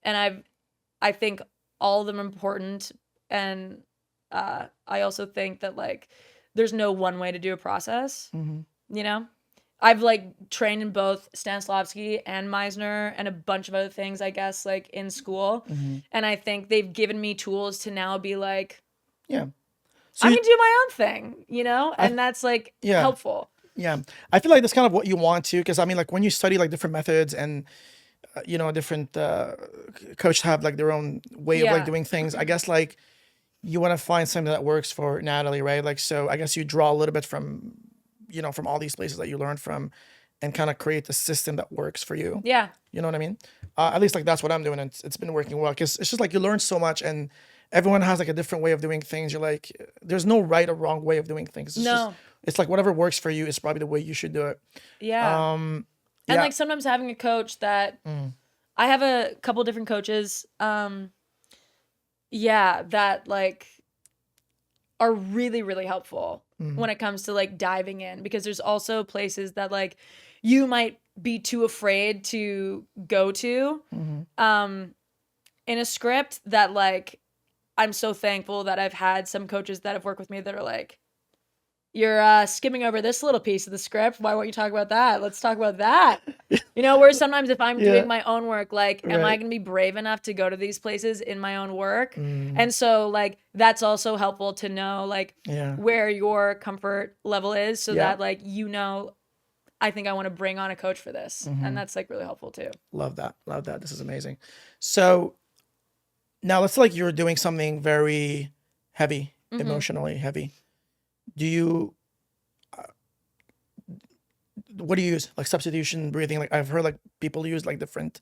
I think all of them are important. And I also think that like, there's no one way to do a process. you know? I've like trained in both Stanislavski and Meisner and a bunch of other things, I guess, like in school. And I think they've given me tools to now be like, Yeah. So I can do my own thing, you know? And that's like helpful. Yeah. I feel like that's kind of what you want to, because I mean, like when you study like different methods and, you know, different coaches have like their own way of like doing things. I guess like you want to find something that works for Natalie, right? Like, so I guess you draw a little bit from, you know, from all these places that you learned from and kind of create the system that works for you. Yeah. You know what I mean? At least like that's what I'm doing. And it's been working well because it's just like you learn so much and everyone has like a different way of doing things. You're like, there's no right or wrong way of doing things. It's just, it's like whatever works for you is probably the way you should do it. Yeah. And like sometimes having a coach that I have a couple different coaches. That like are really, really helpful when it comes to like diving in, because there's also places that like you might be too afraid to go to in a script that like I'm so thankful that I've had some coaches that have worked with me that are like, you're skimming over this little piece of the script. Why won't you talk about that? Let's talk about that. You know, where sometimes if I'm doing my own work, like, am I going to be brave enough to go to these places in my own work? And so, like, that's also helpful to know, like, where your comfort level is so that, like, you know, I think I want to bring on a coach for this. And that's, like, really helpful, too. Love that. Love that. This is amazing. So now let's say, like, you're doing something very heavy, emotionally heavy. Do you, what do you use? Like substitution, breathing? Like I've heard like people use like different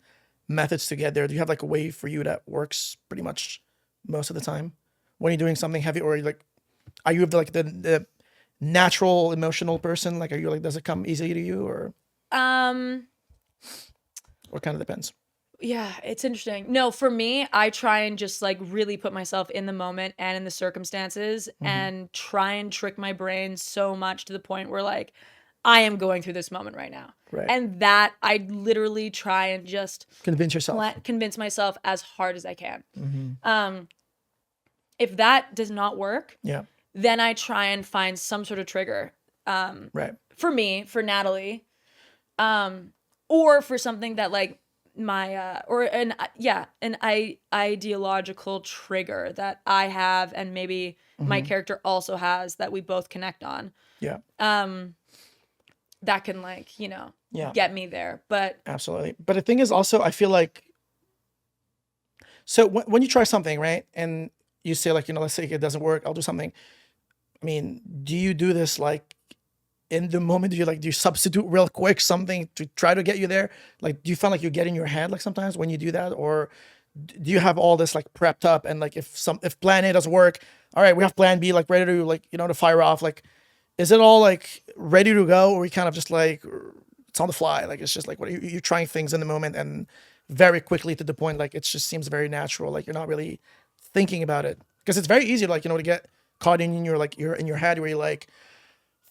methods to get there. Do you have like a way for you that works pretty much most of the time when you're doing something heavy, or like, are you like the natural emotional person? Like, are you like, does it come easy to you or kind of depends? Yeah, it's interesting. No, for me, I try and just like really put myself in the moment and in the circumstances and try and trick my brain so much to the point where like I am going through this moment right now. Right. And that I literally try and just convince yourself, convince myself as hard as I can. If that does not work, then I try and find some sort of trigger. For me, for Natalie, or for something that like my an ideological trigger that I have and maybe my character also has that we both connect on. That can like, you know, get me there. But absolutely. But the thing is also, I feel like, so when you try something, right, and you say like, you know, let's say it doesn't work, I'll do something. I mean, do you do this like in the moment? Do you substitute real quick something to try to get you there? Like, do you find like you get in your head like sometimes when you do that, or do you have all this like prepped up and like if plan A doesn't work, all right, we have plan B like ready to like, you know, to fire off? Like, is it all like ready to go, or we kind of just like it's on the fly? Like it's just like what you're trying things in the moment and very quickly to the point, like it just seems very natural. Like you're not really thinking about it, because it's very easy, like, you know, to get caught in your like you're in your head where you're like,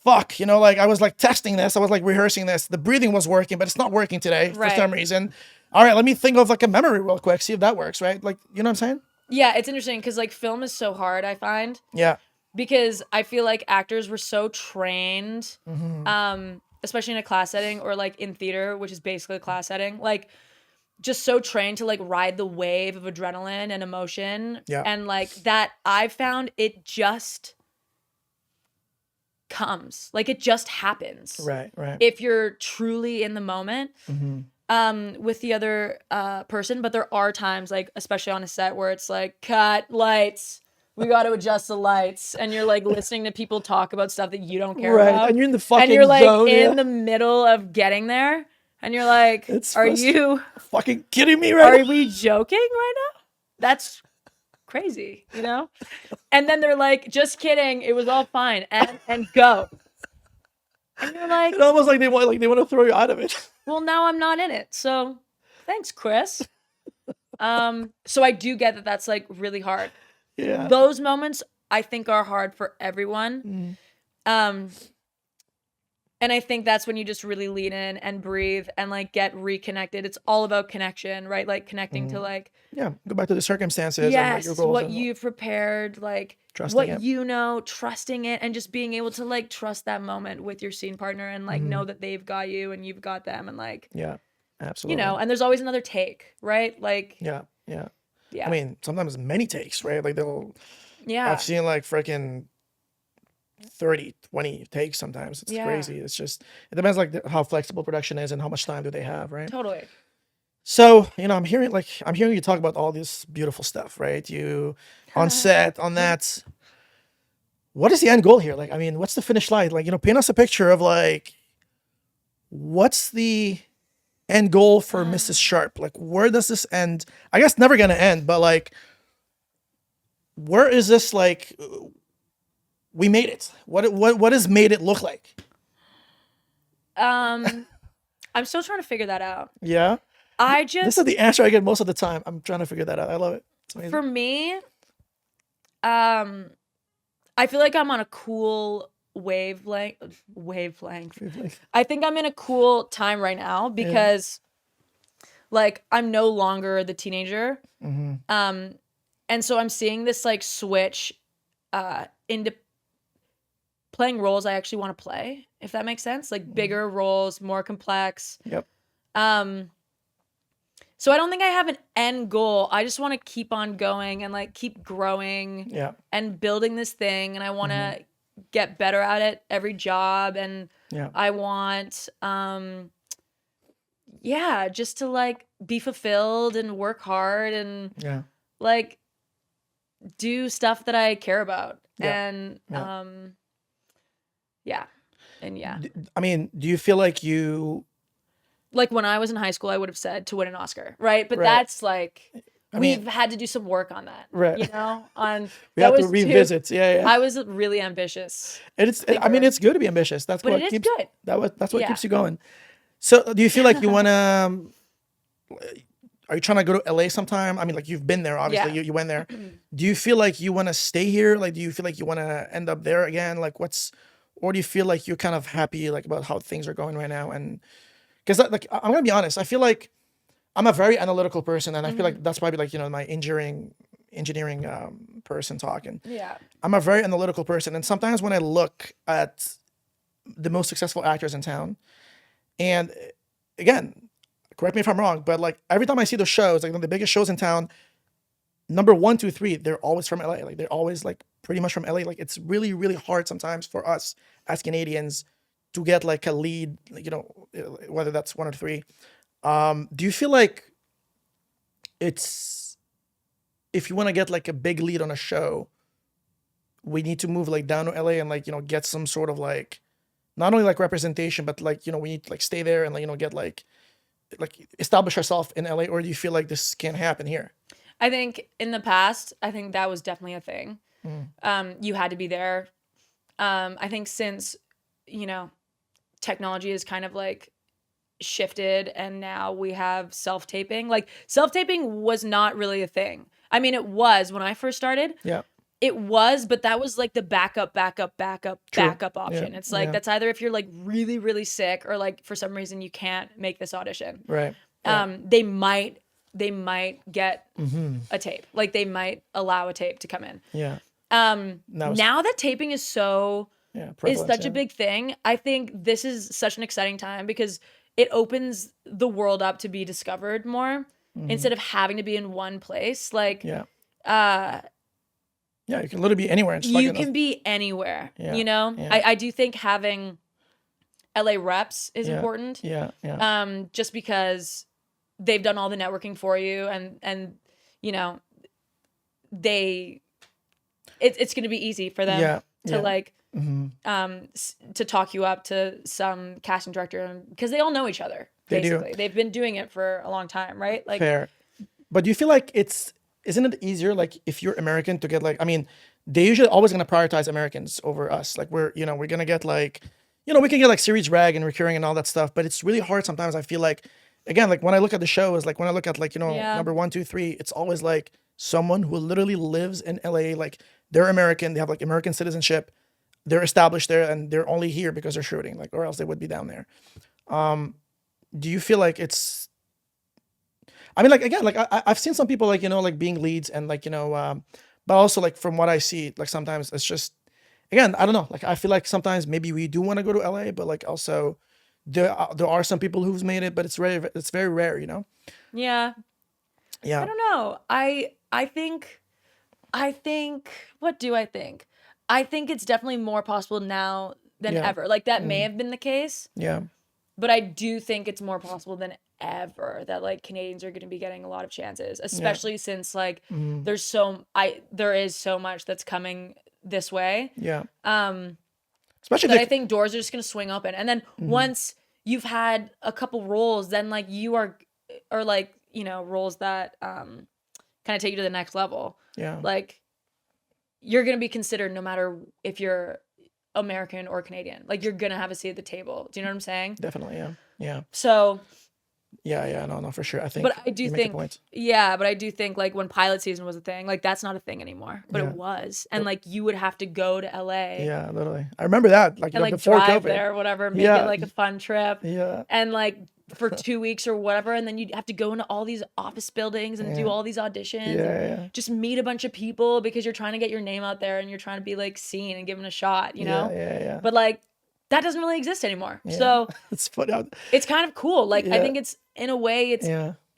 fuck, you know, like I was like testing this, I was like rehearsing this, the breathing was working, but it's not working today for some reason. All right, let me think of like a memory real quick, see if that works, right? Like, you know what I'm saying? Yeah, it's interesting because like film is so hard, I find. Yeah. Because I feel like actors were so trained, especially in a class setting or like in theater, which is basically a class setting, like just so trained to like ride the wave of adrenaline and emotion. Yeah. And like that, I've found it just comes, like it just happens. Right. If you're truly in the moment with the other person. But there are times, like especially on a set, where it's like, cut, lights, we got to adjust the lights, and you're like listening to people talk about stuff that you don't care about, and you're in the fucking and you're like zone, in the middle of getting there, and you're like, are you fucking kidding me right now? Are we joking right now? That's crazy, you know? And then they're like, just kidding, it was all fine, and go. And you're like, it's almost like they want to throw you out of it. Well, now I'm not in it, so thanks, Chris. So I do get that that's like really hard. Yeah. Those moments I think are hard for everyone. And I think that's when you just really lean in and breathe and like get reconnected. It's all about connection, right? Like connecting to like, Yeah, go back to the circumstances and like your yes, goals what and you've prepared, like trusting what it. you know, trusting it, and just being able to like trust that moment with your scene partner and like know that they've got you and you've got them, and like, Yeah, absolutely. you know, and there's always another take, right? Like, Yeah, yeah. yeah. I mean, sometimes many takes, right? Like yeah. I've seen like freaking 30, 20 takes sometimes. It's Yeah. crazy. It's just, it depends like how flexible production is and how much time do they have, right? Totally. So, you know, I'm hearing you talk about all this beautiful stuff, right? You on set, on that. What is the end goal here? Like, I mean, what's the finish line? Like, you know, paint us a picture of like, what's the end goal for Mrs. Sharp? Like, where does this end? I guess never gonna end, but like, where is this like? We made it. What has made it look like? I'm still trying to figure that out. Yeah. This is the answer I get most of the time. I'm trying to figure that out. I love it. It's amazing. For me, I feel like I'm on a cool wavelength. I think I'm in a cool time right now because like I'm no longer the teenager. And so I'm seeing this like switch into playing roles I actually want to play, if that makes sense. Like bigger roles, more complex. Yep. So I don't think I have an end goal. I just want to keep on going and like keep growing and building this thing. And I want to get better at it every job. And I want, just to like be fulfilled and work hard and like do stuff that I care about. And I mean, do you feel like you like when I was in high school, I would have said to win an Oscar, right? But that's like we've had to do some work on that, right? You know, on we have to revisit. I was really ambitious. And I mean, it's good to be ambitious. That's what keeps good. That's what keeps you going. So, do you feel like you want to? Are you trying to go to LA sometime? I mean, like you've been there, obviously. You went there. Do you feel like you want to stay here? Like, do you feel like you want to end up there again? Like, or do you feel like you're kind of happy like about how things are going right now? And because like I'm gonna be honest, I feel like I'm a very analytical person, and I feel like that's probably like, you know, my engineering person talking. I'm a very analytical person, and sometimes when I look at the most successful actors in town, and again, correct me if I'm wrong, but like every time I see those shows, like the biggest shows in town, number 1, 2, 3, they're always from LA. Like they're always like pretty much from LA. Like it's really, really hard sometimes for us as Canadians to get like a lead, you know, whether that's 1 or 3. Do you feel like if you want to get like a big lead on a show, we need to move like down to LA and like, you know, get some sort of like, not only like representation, but like, you know, we need to like stay there and like, you know, get like establish ourselves in LA? Or do you feel like this can't happen here? I think in the past, I think that was definitely a thing. You had to be there. I think since, you know, technology is kind of like shifted and now we have self-taping. Like self-taping was not really a thing. I mean, it was when I first started. Yeah. It was, but that was like the backup option. It's like that's either if you're like really, really sick or like for some reason you can't make this audition. Right. They might get a tape. Like they might allow a tape to come in. Yeah. Now that taping is is such a big thing, I think this is such an exciting time because it opens the world up to be discovered more instead of having to be in one place. Like, you can literally be anywhere. And just you can be anywhere, you know? Yeah. I do think having LA reps is important. Just because they've done all the networking for you and you know, it's going to be easy for them to like, to talk you up to some casting director because they all know each other. Basically. They've been doing it for a long time, right? Like, fair. But do you feel like isn't it easier, like if you're American to get like, I mean, they usually always going to prioritize Americans over us. Like we're going to get like, you know, we can get like series rag and recurring and all that stuff, but it's really hard sometimes. I feel like, again, like when I look at the shows, like when I look at like, you know, number 1, 2, 3, it's always like someone who literally lives in LA, like they're American, they have like American citizenship. they're established there and they're only here because they're shooting, like, or else they would be down there. Do you feel like it's, I mean, like, again, like I've seen some people like, like being leads and like, but also like from what I see, like sometimes it's just, again, I don't know, like I feel like sometimes maybe we do want to go to LA, but like also there are some people who's made it, but it's very rare, Yeah. Yeah. I don't know. I think what do I think? I think it's definitely more possible now than Yeah. ever. Like that may have been the case, Yeah. but I do think it's more possible than ever that like Canadians are going to be getting a lot of chances, especially since like there is so much that's coming this way. Yeah. Especially Especially that I think doors are just going to swing open. And then once you've had a couple roles, then like you are like, roles that kind of take you to the next level. Yeah. Like you're going to be considered no matter if you're American or Canadian. Like you're going to have a seat at the table. Do you know what I'm saying? Definitely. Yeah. Yeah. So Yeah. No, for sure. I think, but I do you make a think, point. but I do think like when pilot season was a thing, like that's not a thing anymore, but Yeah. it was. And like you would have to go to LA Yeah, literally. I remember that, like, and like before drive COVID. there or whatever, make Yeah. it like a fun trip. Yeah. And like for 2 weeks or whatever, and then you'd have to go into all these office buildings and do all these auditions and just meet a bunch of people because you're trying to get your name out there and you're trying to be like seen and given a shot, Yeah. But like that doesn't really exist anymore. Yeah. So It's funny. it's kind of cool. Like I Yeah. think it's in a way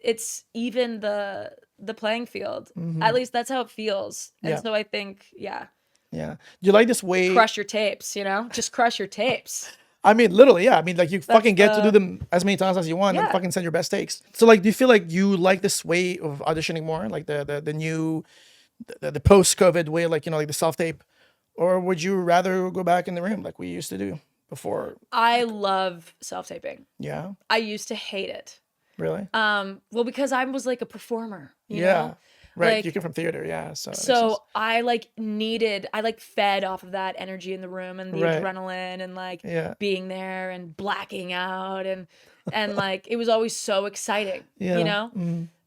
it's even the playing field. At least that's how it feels. And Yeah. so I think, Yeah. Do you like this way? crush your tapes, just crush your tapes. I mean, literally, yeah. I mean, like you fucking get to do the- them as many times as you want and Yeah. fucking send your best takes. So like, do you feel like you like this way of auditioning more? Like the new, the post-COVID way, like, like the self-tape? Or would you rather go back in the room like we used to do before? I love self-taping. Yeah. I used to hate it. Really? Well, because I was like a performer, you Yeah. know? Right. Like, You come from theater. Yeah. So. That makes sense. so I like fed off of that energy in the room and the Right. adrenaline and like Yeah. being there and blacking out and like it was always so exciting, Yeah.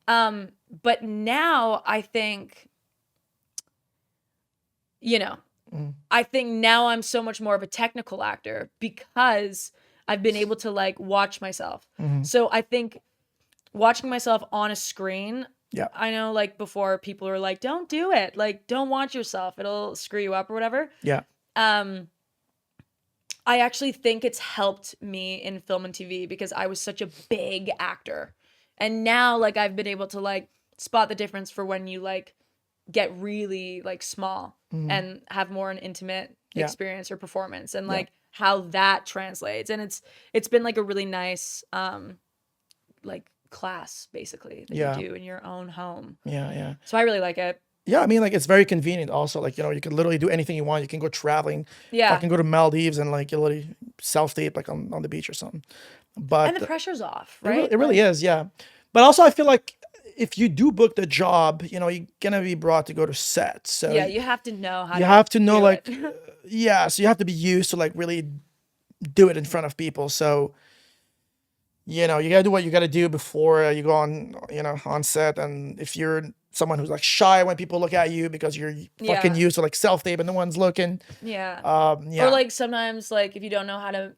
But now I think, I think now I'm so much more of a technical actor because I've been able to like watch myself. So I think watching myself on a screen, Yeah. I know like before people are like, don't do it. Like, don't watch yourself. It'll screw you up or whatever. Yeah. I actually think it's helped me in film and TV because I was such a big actor. And now like I've been able to like spot the difference for when you like get really like small and have more an intimate Yeah. experience or performance and like how that translates. And it's been like a really nice like class basically that Yeah. you do in your own home. Yeah. So I really like it. Yeah, I mean, like it's very convenient. Also, like you can literally do anything you want. You can go traveling. Yeah. Fucking go to Maldives and like you literally self-tape like on the beach or something. But And the pressure's off, it right? really is, yeah. But also, I feel like if you do book the job, you're gonna be brought to go to set. So Yeah, you have to know how you have to know do like it. yeah. So you have to be used to like really do it in front of people. So you gotta do what you gotta do before you go on on set. And if you're someone who's like shy when people look at you because you're fucking Yeah. used to like self-tape and no one's looking. Yeah. Yeah. Or like sometimes like if you don't know how to,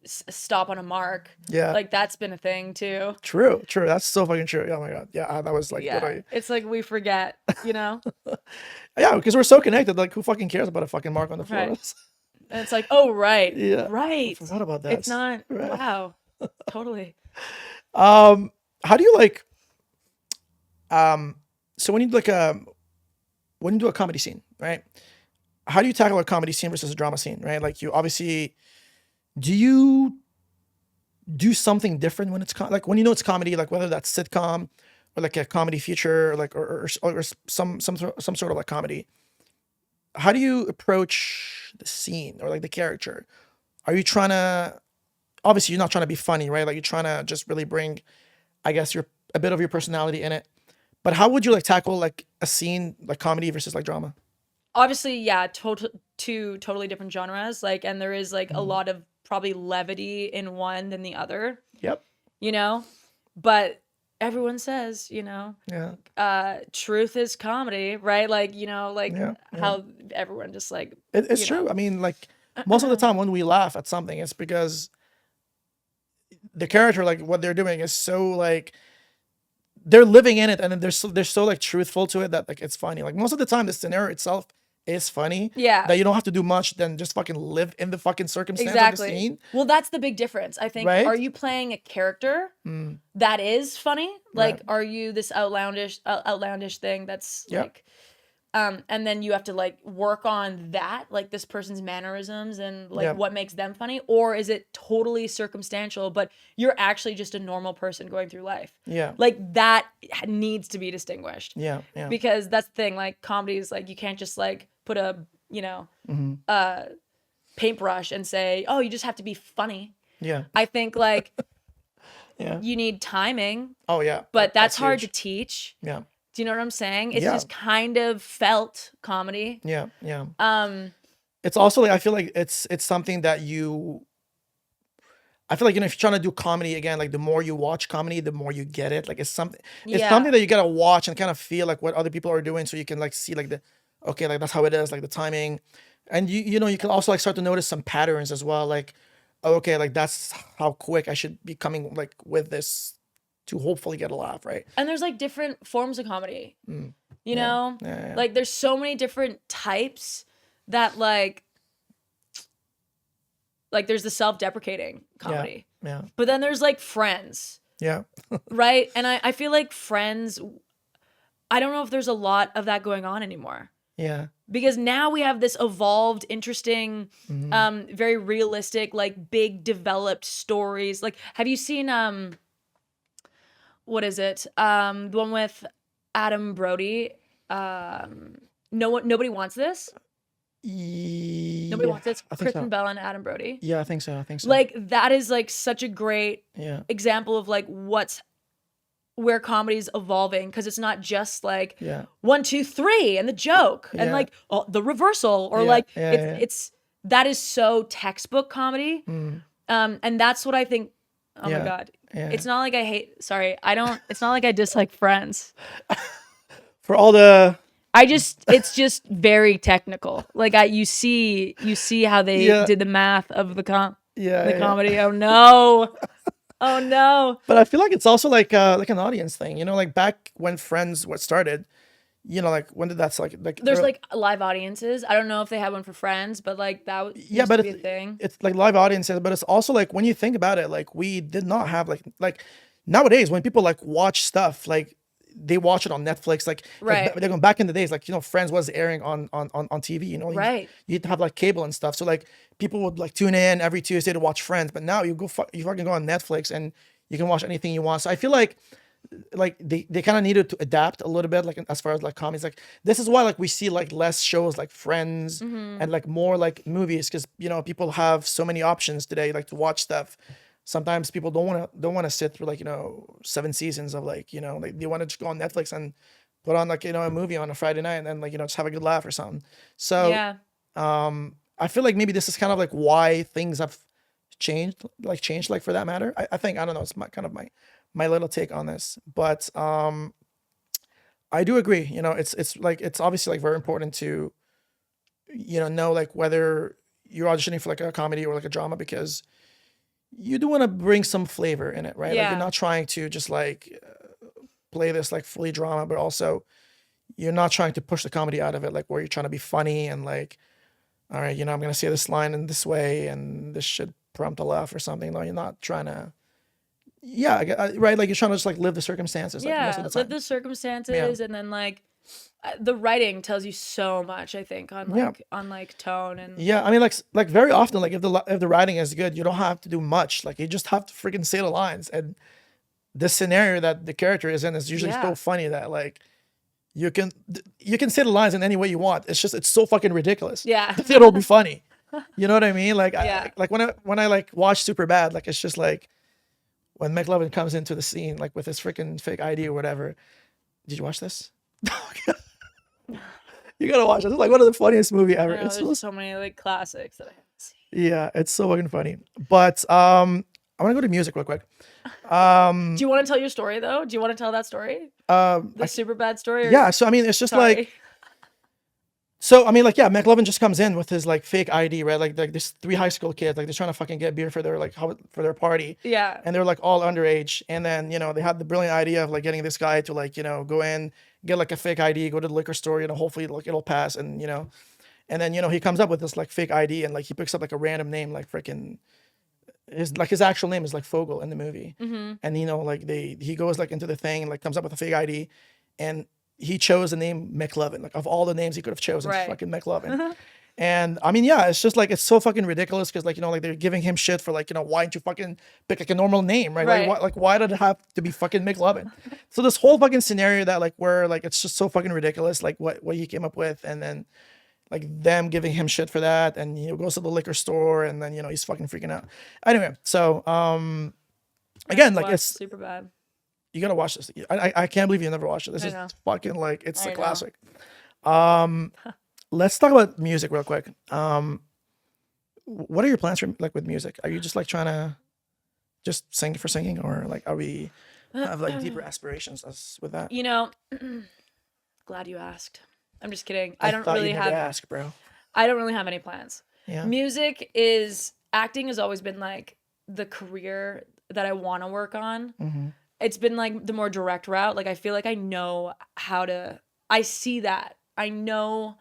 stop on a mark. Yeah. Like that's been a thing too. True. That's so fucking true. Oh my god. Yeah, that was like Yeah. literally. It's like we forget, Yeah, because we're so connected. Like, who fucking cares about a fucking mark on the floor? Right. And it's like, oh right. Yeah. Right. I forgot about that. It's not Right. wow. Totally. How do you like? So when you do a comedy scene, right? How do you tackle a comedy scene versus a drama scene, right? Like you obviously, do you do something different when it's like when it's comedy, like whether that's sitcom or like a comedy feature, or like or some sort of like comedy? How do you approach the scene or like the character? Are you trying to? Obviously, you're not trying to be funny, right? Like you're trying to just really bring, I guess, a bit of your personality in it. But how would you like tackle like a scene like comedy versus like drama? Obviously, yeah, two totally different genres. Like, and there is like a lot of probably levity in one than the other. Yep. But everyone says, truth is comedy, right? Like, how everyone just like, it's true. I mean, like most of the time when we laugh at something, it's because the character, like what they're doing is so like, they're living in it, and then they're so like truthful to it that like it's funny. Like most of the time the scenario itself is funny. Yeah. That you don't have to do much than just fucking live in the fucking circumstance of the scene. Well, that's the big difference. I think, Right? are you playing a character that is funny? Like, Right. are you this outlandish thing that's Yep. like, and then you have to like work on that, like this person's mannerisms and like Yep. what makes them funny? Or is it totally circumstantial, but you're actually just a normal person going through life? Yeah. Like that needs to be distinguished. Yeah. Yeah. Because that's the thing, like comedy is like, you can't just like put a, paintbrush and say, oh, you just have to be funny. Yeah. I think like Yeah. you need timing, Oh yeah. but that's hard huge. to teach. Yeah. Do you know what I'm saying? It's Yeah. just kind of felt comedy. Yeah. Yeah. It's also like, I feel like it's something that I feel like, if you're trying to do comedy again, like the more you watch comedy, the more you get it. Like it's something that you gotta watch and kind of feel like what other people are doing, so you can like see like okay, like that's how it is, like the timing. And you can also like start to notice some patterns as well. Like, oh, okay, like that's how quick I should be coming like with this to hopefully get a laugh, right? And there's like different forms of comedy. You know? Yeah. Like there's so many different types that like there's the self-deprecating comedy. Yeah. But then there's like Friends, Yeah. right? And I feel like Friends, I don't know if there's a lot of that going on anymore. Yeah. Because now we have this evolved, interesting, very realistic, like big developed stories. Like, have you seen what is it? The one with Adam Brody. Nobody Wants This. Nobody Wants This. I think Kristen so. Bell and Adam Brody. Yeah, I think so. Like that is like such a great example of like where comedy's evolving, because it's not just like 1, 2, 3 and the joke and like the reversal or it's that is so textbook comedy. And that's what I think. Oh my God. Yeah. It's not like it's not like I dislike Friends. For all the it's just very technical. Like you see how they did the math of the comedy. Oh no. Oh no. But I feel like it's also like an audience thing, like back when Friends started, like when did that like there's like live audiences. I don't know if they had one for Friends, but like that used to be a thing. It's like live audiences, but it's also like when you think about it, like we did not have like nowadays when people like watch stuff, like they watch it on Netflix, like right. They're going back in the days, like Friends was airing on TV, right. You'd have like cable and stuff, so like people would like tune in every Tuesday to watch Friends, but now you fucking go on Netflix and you can watch anything you want. So I feel like they kind of needed to adapt a little bit, like as far as like comedies. Like this is why like we see like less shows like Friends and like more like movies, because people have so many options today like to watch stuff. Sometimes people don't want to sit through like 7 seasons of like like they want to just go on Netflix and put on like a movie on a Friday night and then like just have a good laugh or something. So I feel like maybe this is kind of like why things have changed like for that matter. I think, I don't know, it's my little take on this, but I do agree. It's like it's obviously like very important to know like whether you're auditioning for like a comedy or like a drama, because you do want to bring some flavor in it, right? Yeah. Like you're not trying to just like play this like fully drama, but also you're not trying to push the comedy out of it, like where you're trying to be funny and like, all right, I'm gonna say this line in this way and this should prompt a laugh or something. No, you're not trying to. Yeah, right. Like you're trying to just like live the circumstances. Like, most of the time. Live the circumstances, and then like the writing tells you so much. I think on like tone and I mean like very often, like if the writing is good, you don't have to do much. Like you just have to freaking say the lines, and the scenario that the character is in is usually so funny that like you can say the lines in any way you want. It's so fucking ridiculous. Yeah, it'll be funny. You know what I mean? Like like when I like watch Superbad, like it's just like when McLovin comes into the scene like with his freaking fake ID or whatever. Did you watch this? You gotta watch it. It's like one of the funniest movie ever. There's so many like classics that I haven't seen. Yeah, it's so fucking funny. But I want to go to music real quick. Do you want to tell your story though? Do you want to tell that story? The super bad story? Or... Yeah. So I mean, it's just Sorry. like. So I mean, like, yeah, McLovin just comes in with his like fake ID, right? Like this 3 high school kids, like they're trying to fucking get beer for their for their party. Yeah. And they're like all underage. And then, you know, they had the brilliant idea of like getting this guy to like, you know, go in, get like a fake ID, go to the liquor store, you know, hopefully like it'll pass. And, you know, and then, you know, he comes up with this like fake ID and like he picks up like a random name, like freaking his actual name is like Fogel in the movie. Mm-hmm. And, you know, like he goes like into the thing and like comes up with a fake ID. And he chose the name McLovin. Like of all the names he could have chosen, Right. fucking McLovin. And I mean, yeah, it's just like, it's so fucking ridiculous because like, you know, like they're giving him shit for like, you know, why don't you fucking pick like a normal name, right? Right. Like why did it have to be fucking McLovin? So this whole fucking scenario that like where like it's just so fucking ridiculous, like what he came up with, and then like them giving him shit for that, and you know goes to the liquor store, and then you know he's fucking freaking out. Anyway, so again, like it's super bad. You gotta watch this. I can't believe you never watched it. This is fucking like it's a classic. Let's talk about music real quick. What are your plans for like with music? Are you just like trying to just sing for singing, or like are we have like deeper aspirations with that? You know, glad you asked. I'm just kidding. I don't really have ask, bro. I don't really have any plans. Yeah. Acting has always been like the career that I want to work on. Mm-hmm. It's been like the more direct route. Like I feel like I know I see that. I know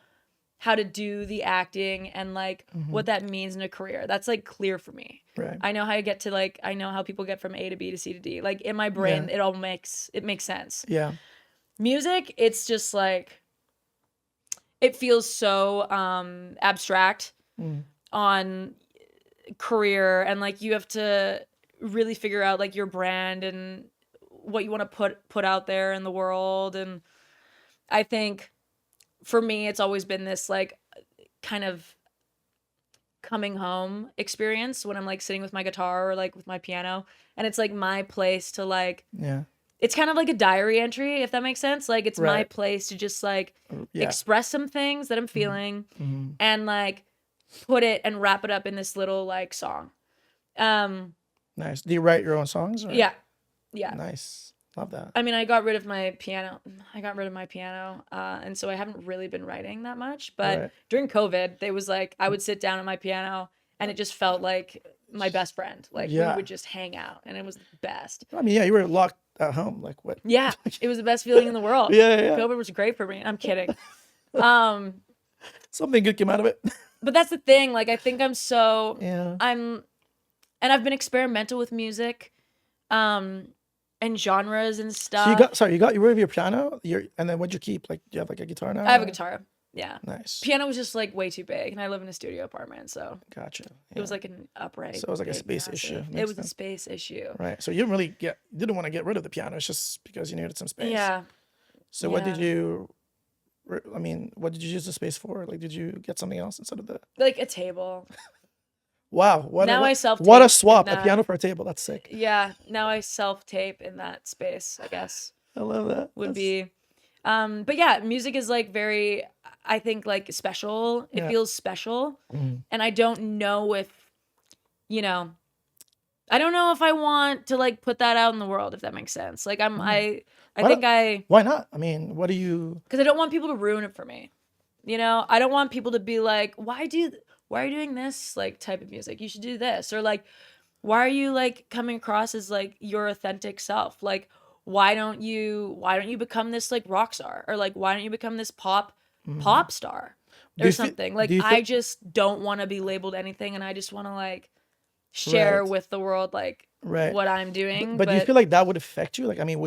how to do the acting and like what that means in a career. That's like clear for me. Right. I know how I get to like, I know how people get from A to B to C to D. Like in my brain, it makes sense. Yeah. Music, it's just like, it feels so abstract on career, and like you have to really figure out like your brand and what you want to put out there in the world. And I think for me, it's always been this like kind of coming home experience when I'm like sitting with my guitar or like with my piano, and it's like my place to like, it's kind of like a diary entry, if that makes sense. Like it's my place to just like express some things that I'm feeling and like put it and wrap it up in this little like song. Nice. Do you write your own songs? Or? Yeah. Nice. Love that. I mean, I got rid of my piano. And so I haven't really been writing that much. But during COVID, there was like, I would sit down at my piano and it just felt like my best friend. Like we would just hang out and it was the best. I mean, you were locked at home. Like what? Yeah. It was the best feeling in the world. COVID was great for me. I'm kidding. Something good came out of it. But that's the thing. Like, I think and I've been experimental with music. And genres and stuff. You got rid of your piano? And then what'd you keep? Like, do you have like a guitar now? I have a guitar. Yeah. Nice. Piano was just like way too big, and I live in a studio apartment, so. Gotcha. Yeah. It was like an upright. So it was like a space issue. It was a space issue. Right. So you didn't want to get rid of the piano. It's just because you needed some space. Yeah. So what did you use the space for? Like, did you get something else instead of the? Like a table. Wow. What a swap. A piano for a table. That's sick. Yeah. Now I self-tape in that space, I guess. I love that. But yeah, music is like very, I think like special. It feels special. And I don't know if, I don't know if I want to like put that out in the world, if that makes sense. Like why not? I mean, what do you? Because I don't want people to ruin it for me. I don't want people to be like, why are you doing this like type of music? You should do this. Or like, why are you like coming across as like your authentic self? Like, why don't you become this like rock star? Or like, why don't you become this pop star or something? Like, I just don't want to be labeled anything. And I just want to like share with the world, like what I'm doing. But do you feel like that would affect you? Like, I mean,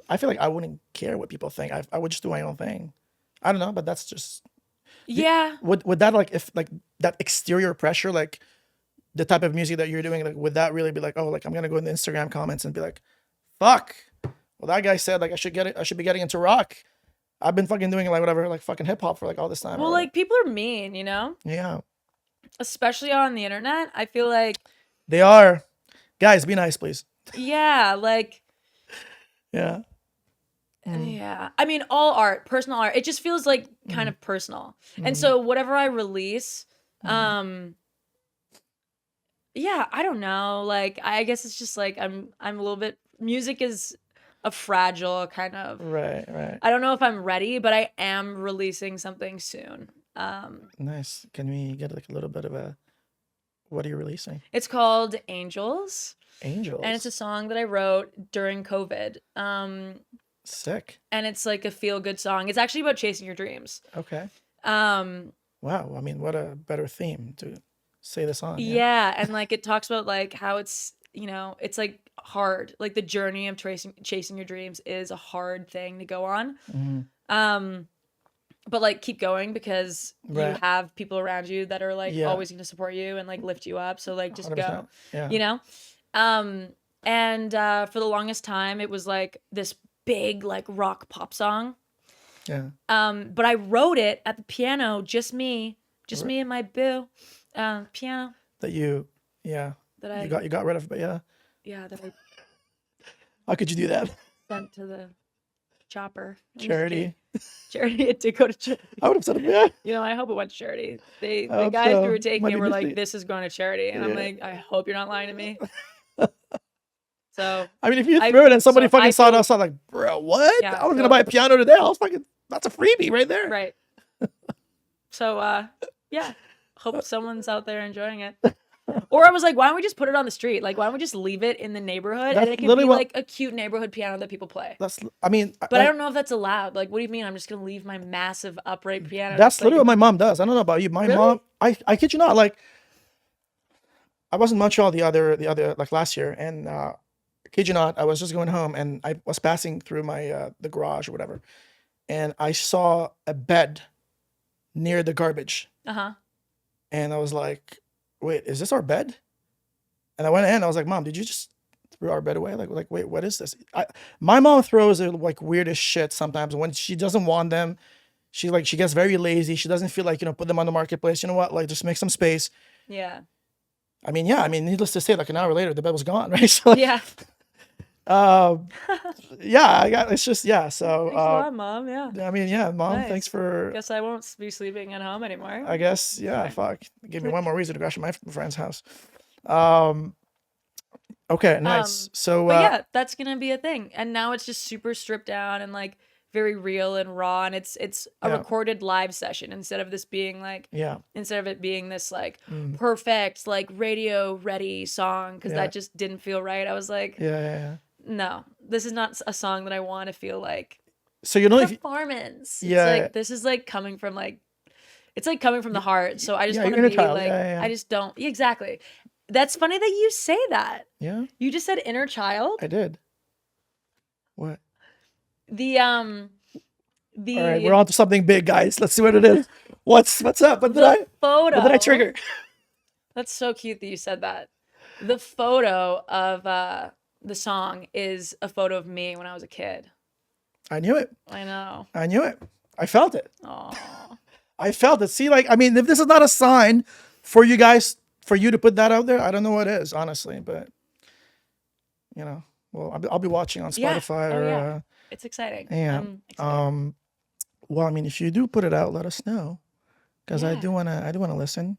I feel like I wouldn't care what people think. I would just do my own thing. I don't know, but that's just. Yeah. Would that like if like that exterior pressure, like the type of music that you're doing, like would that really be like, oh, like I'm gonna go in the Instagram comments and be like, fuck, well that guy said like I should be getting into rock. I've been fucking doing like whatever, like fucking hip hop for like all this time. Well, like people are mean, Yeah. Especially on the internet. I feel like they are. Guys, be nice, please. Yeah, like. Yeah. Yeah. I mean, all art, personal art, it just feels like kind of personal. And so whatever I release, Yeah, I don't know. Like, I guess it's just like I'm a little bit. Music is a fragile kind of. Right. I don't know if I'm ready, but I am releasing something soon. Nice. Can we get like a little bit of what are you releasing? It's called Angels, Angels. and it's a song that I wrote during COVID. Sick. And it's like a feel good song. It's actually about chasing your dreams. Okay. Um, Wow. I mean, what a better theme to say this on. yeah, and like it talks about like how it's, it's like hard. Like the journey of chasing your dreams is a hard thing to go on. Mm-hmm. But like keep going because Right. you have people around you that are like Yeah. always going to support you and like lift you up. So like just 100%. go. Yeah. And for the longest time it was like this big like rock pop song. Yeah. But I wrote it at the piano, just me and my boo, piano. That you got rid of, but yeah. Yeah, that I How could you do that? sent to the chopper. Charity. Charity, it did go to charity. I would have said, yeah. I hope it went to charity. The hope guys so. who were taking Might it be were like, nifty. this is going to charity. And I'm Yeah. like, I hope you're not lying to me. So I mean, if you threw it and somebody fucking saw it feel- outside, like, bro, what? Yeah, I was so- gonna buy a piano today. That's a freebie right there. right. So yeah. Hope someone's out there enjoying it. Or I was like, why don't we just put it on the street? Like, why don't we just leave it in the neighborhood That's and it can be literally what- like a cute neighborhood piano that people play. But I don't know if that's allowed. Like, what do you mean? I'm just gonna leave my massive upright piano. That's just, literally like, what my mom does. I don't know about you. My Really? mom, I kid you not, like, I was in Montreal the other like last year, and kid you not, I was just going home and I was passing through my the garage or whatever, and I saw a bed near the garbage, Uh-huh. and I was like, wait, is this our bed? And I went in, I was like, Mom, did you just throw our bed away? Like, wait, what is this? My mom throws like weirdest shit sometimes when she doesn't want them. She gets very lazy. She doesn't feel like, put them on the marketplace. You know what? Like, just make some space. Yeah. I mean, needless to say, like an hour later, the bed was gone, right? So, Yeah. it's just, yeah. So, Thanks a lot, Mom. Yeah. I mean, yeah, Mom, Nice. thanks for, Guess I won't be sleeping at home anymore. I guess, yeah, Fine. fuck. Give me one more reason to crash at my friend's house. Okay, nice. So, But yeah, that's gonna be a thing. And now it's just super stripped down and like very real and raw. And it's a Yeah. recorded live session instead of this being like yeah, instead of it being this like Mm. perfect like radio ready song because Yeah. that just didn't feel right. I was like, yeah. no, this is not a song that I want to feel like So, if you, performance. Yeah. It's like this is like coming from like it's like coming from the heart. So I just Yeah, want you're to inner be child. like Yeah. I just don't exactly. That's funny that you say that. Yeah, You just said inner child. I did. What? The All right, we're on to something big, guys. Let's see what it is. What's up? What photo. did I trigger? That's so cute that you said that. The photo of the song is a photo of me when I was a kid. I knew it. I know. I felt it. Aw. I felt it. See, like, I mean, if this is not a sign for you guys, for you to put that out there, I don't know what is, honestly. But, well, I'll be watching on Yeah. Spotify Oh, or, yeah. It's exciting. yeah. I'm excited. Well, I mean, if you do put it out, let us know, because I Yeah. do wanna listen.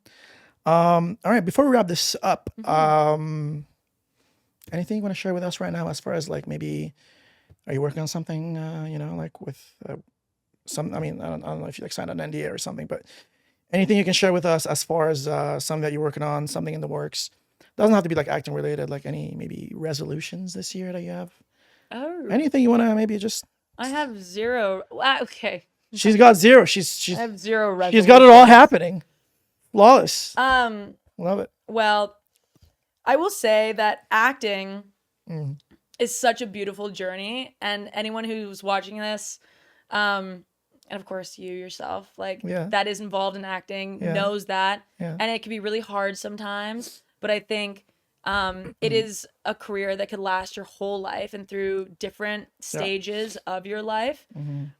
All right, before we wrap this up, Mm-hmm. anything you want to share with us right now, as far as like maybe, are you working on something, like with some? I mean, I don't know if you like signed an NDA or something, but anything you can share with us as far as something that you're working on, something in the works. Doesn't have to be like acting related, like any maybe resolutions this year that you have. Oh, Anything you want to maybe just. I have zero. Okay. She's got zero. She's I have zero she's got it all resolutions. happening. Flawless. Love it. Well, I will say that acting Mm. is such a beautiful journey, and anyone who's watching this, and of course you yourself, like Yeah. that is involved in acting, Yeah. knows that, Yeah. and it can be really hard sometimes. But I think it is a career that could last your whole life and through different stages of your life. Mhm.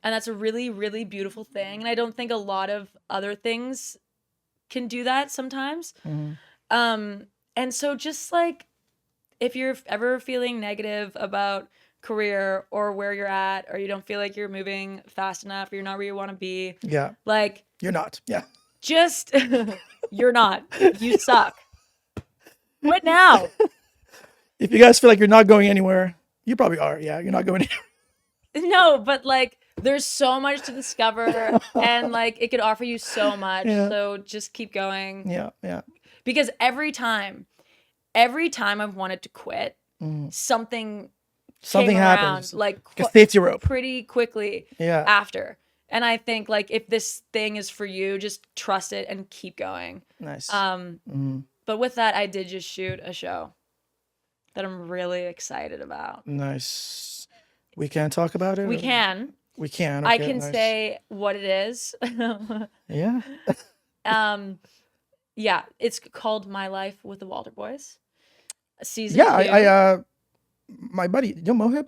And that's a really, really beautiful thing. And I don't think a lot of other things can do that sometimes. Mhm. And so just like if you're ever feeling negative about career or where you're at, or you don't feel like you're moving fast enough, or you're not where you want to be, Yeah. like You're not. Yeah. Just, you're not. You suck. Quit now. If you guys feel like you're not going anywhere, you probably are. Yeah, you're not going anywhere. No, but like there's so much to discover and like it could offer you so much. Yeah. So just keep going. Yeah, yeah. Because every time I've wanted to quit, something came happens. around, like a safety rope. pretty quickly after. And I think like if this thing is for you, just trust it and keep going. Nice. But with that, I did just shoot a show that I'm really excited about. Nice. We can talk about it? We can. We can. I Okay, can nice. say what it is. Yeah. Yeah, it's called My Life with the Walter Boys. Season 2. I my buddy, you know Mohib?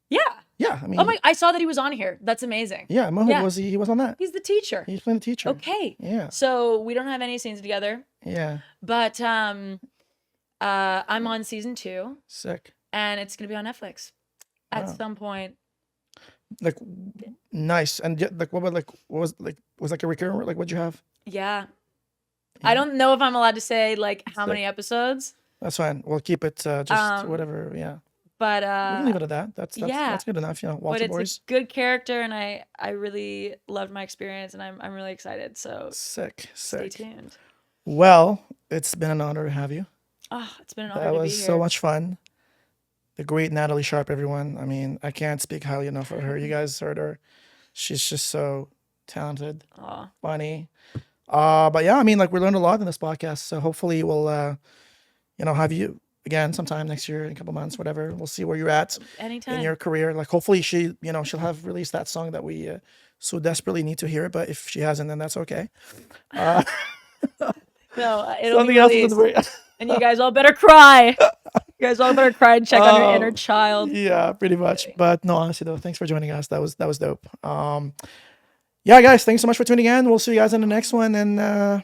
Yeah. Yeah, I mean. Oh my! I saw that he was on here. That's amazing. Yeah, Mohib he was on that. He's the teacher. He's playing the teacher. Okay. Yeah. So we don't have any scenes together. Yeah. But I'm on season 2. Sick. And it's gonna be on Netflix at some point. Like, nice. And like, what was like a recurring? Like, what'd you have? Yeah. I don't know if I'm allowed to say like how many episodes. That's fine. We'll keep it just whatever. Yeah. But we can leave it at that. That's good enough. You know, Walter but it's Boys. a good character, and I really loved my experience, and I'm really excited. So sick. Stay tuned. Well, it's been an honor to have you. Oh, it's been an honor to be here. That was so much fun. The great Natalie Sharp, everyone. I mean, I can't speak highly enough of her. You guys heard her. She's just so talented, funny. But yeah, I mean, like we learned a lot in this podcast. So hopefully we'll, have you again sometime next year in a couple months, whatever. We'll see where you're at in your career. Like hopefully she'll have released that song that we so desperately need to hear it. But if she hasn't, then that's okay. No, it'll be released. And you guys all better cry. You guys all better cry and check on your inner child. Yeah, pretty much. But no, honestly though, thanks for joining us. That was dope. Yeah, guys, thanks so much for tuning in. We'll see you guys in the next one, and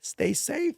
stay safe.